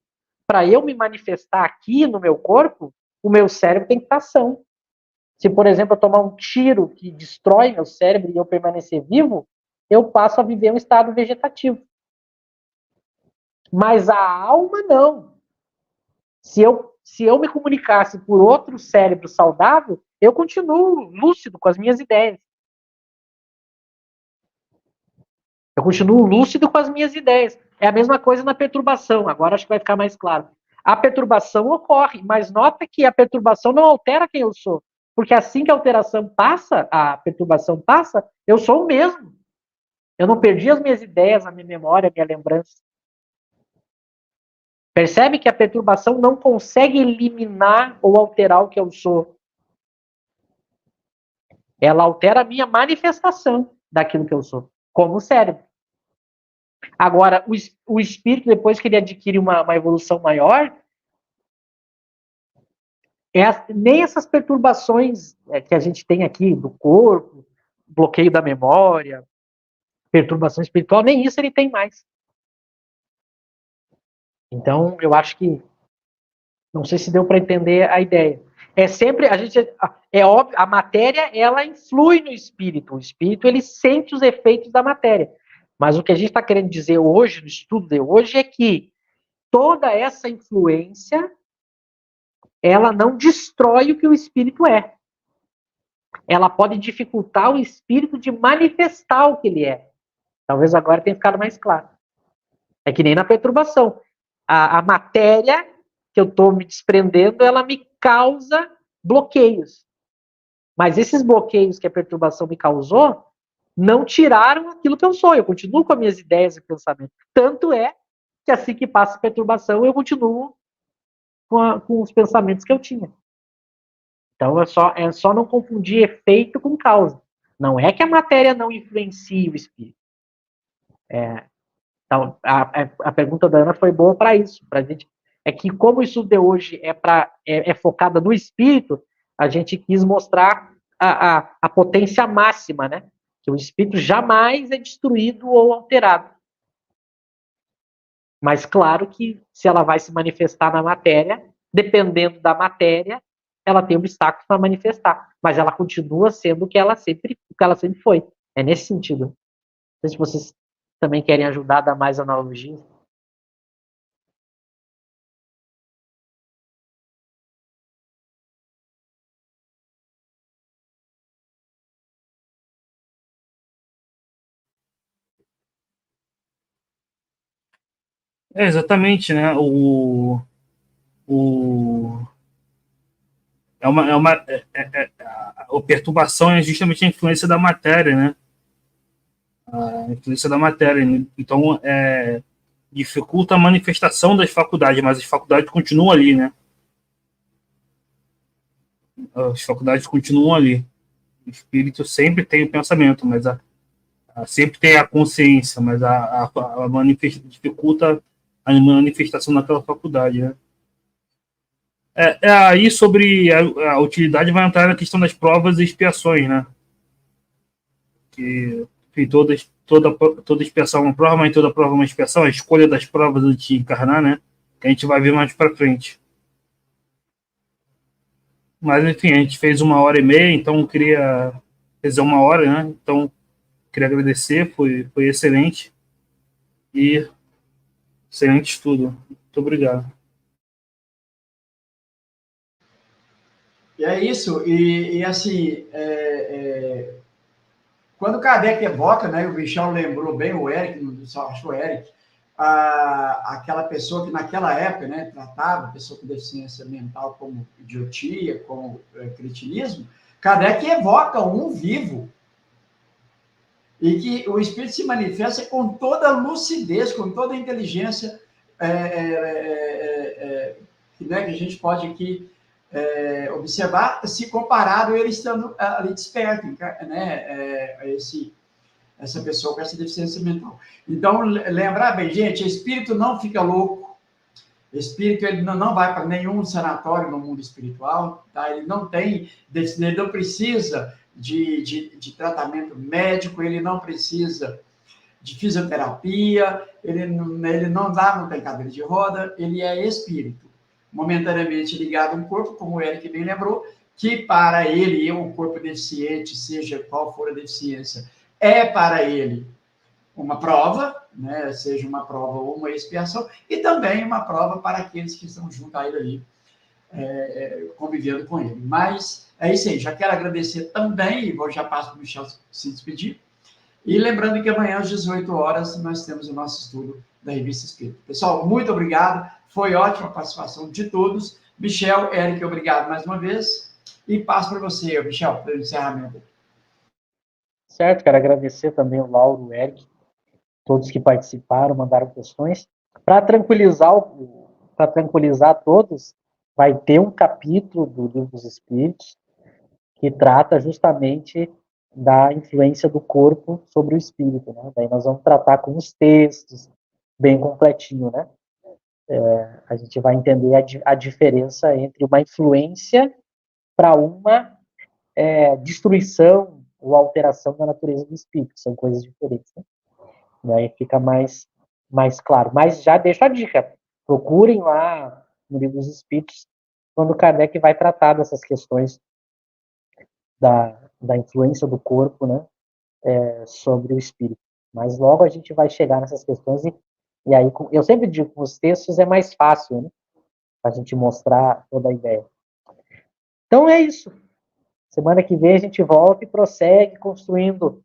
para eu me manifestar aqui no meu corpo, o meu cérebro tem que estar são. Se, por exemplo, eu tomar um tiro que destrói meu cérebro e eu permanecer vivo, eu passo a viver um estado vegetativo. Mas a alma não. Se eu me comunicasse por outro cérebro saudável, eu continuo lúcido com as minhas ideias. Eu continuo lúcido com as minhas ideias. É a mesma coisa na perturbação. Agora acho que vai ficar mais claro. A perturbação ocorre, mas nota que a perturbação não altera quem eu sou. Porque assim que a perturbação passa, eu sou o mesmo. Eu não perdi as minhas ideias, a minha memória, a minha lembrança. Percebe que a perturbação não consegue eliminar ou alterar o que eu sou. Ela altera a minha manifestação daquilo que eu sou, como o cérebro. Agora, o espírito, depois que ele adquire uma evolução maior, Nem essas perturbações que a gente tem aqui do corpo, bloqueio da memória, perturbação espiritual, nem isso ele tem mais. Então, eu acho que, não sei se deu para entender a ideia. É sempre, é óbvio, a matéria, ela influi no espírito. O espírito, ele sente os efeitos da matéria. Mas o que a gente está querendo dizer hoje, no estudo de hoje, é que toda essa influência, ela não destrói o que o espírito é. Ela pode dificultar o espírito de manifestar o que ele é. Talvez agora tenha ficado mais claro. É que nem na perturbação. A matéria que eu estou me desprendendo, ela me causa bloqueios. Mas esses bloqueios que a perturbação me causou, não tiraram aquilo que eu sou. Eu continuo com as minhas ideias e pensamentos. Tanto é que assim que passa a perturbação, eu continuo com os pensamentos que eu tinha. Então é só não confundir efeito com causa. Não é que a matéria não influencie o espírito. Então, a pergunta da Ana foi boa para isso. Pra gente, é que como o estudo de hoje é focado no espírito, a gente quis mostrar a potência máxima, né? Que o espírito jamais é destruído ou alterado. Mas claro que se ela vai se manifestar na matéria, dependendo da matéria, ela tem obstáculos para manifestar. Mas ela continua sendo o que ela sempre foi. É nesse sentido. Não sei se vocês também querem ajudar a dar mais analogia. Exatamente, né? O, a perturbação é justamente a influência da matéria, né? A influência da matéria. Né? Então, dificulta a manifestação das faculdades, mas as faculdades continuam ali, né? As faculdades continuam ali. O espírito sempre tem o pensamento, mas sempre tem a consciência, mas dificulta a manifestação daquela faculdade, né? Aí sobre a utilidade vai entrar na questão das provas e expiações, né? Que enfim, toda expiação é uma prova, mas toda prova é uma expiação, a escolha das provas antes de encarnar, né? Que a gente vai ver mais para frente. Mas enfim, a gente fez 1h30, então queria fazer 1 hora, né? Então queria agradecer, foi excelente e excelente estudo. Muito obrigado. E é isso, e assim, quando Kardec evoca, né, o Michel lembrou bem, o Eric, só acho o Eric, aquela pessoa que naquela época, né, tratava a pessoa com deficiência mental como idiotia, como cretinismo, Kardec evoca um vivo, e que o espírito se manifesta com toda a lucidez, com toda a inteligência né, que a gente pode aqui observar, se comparado ele estando ali desperto, né, essa pessoa com essa deficiência mental. Então, lembrar bem, gente, espírito não fica louco, espírito ele não vai para nenhum sanatório no mundo espiritual, tá? Ele não precisa de tratamento médico, ele não precisa de fisioterapia, ele não tem cadeira de roda, ele é espírito, momentaneamente ligado a um corpo, como o Eric bem lembrou, que para ele, o corpo deficiente, seja qual for a deficiência, é para ele uma prova, né, seja uma prova ou uma expiação, e também uma prova para aqueles que estão junto a ele ali, convivendo com ele. Mas é isso aí, já quero agradecer também, e já passo para o Michel se despedir, e lembrando que amanhã às 18 horas nós temos o nosso estudo da Revista Espírita. Pessoal, muito obrigado, foi ótima a participação de todos. Michel, Eric, obrigado mais uma vez, e passo para você, Michel, para o encerramento. Certo, quero agradecer também o Lauro, o Eric, todos que participaram, mandaram questões. Para tranquilizar todos, vai ter um capítulo do Livro dos Espíritos que trata justamente da influência do corpo sobre o espírito, né? Daí nós vamos tratar com os textos bem completinho, né? A gente vai entender a diferença entre uma influência para uma destruição ou alteração da natureza do espírito. São coisas diferentes, né? E aí fica mais claro. Mas já deixo a dica. Procurem lá no Livro dos Espíritos, quando Kardec vai tratar dessas questões da influência do corpo, né, sobre o espírito. Mas logo a gente vai chegar nessas questões e aí, eu sempre digo que os textos é mais fácil, né, a gente mostrar toda a ideia. Então é isso. Semana que vem a gente volta e prossegue construindo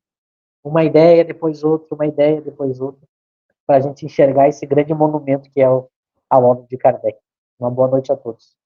uma ideia, depois outra, uma ideia, depois outra, para a gente enxergar esse grande monumento que é a obra de Kardec. Uma boa noite a todos.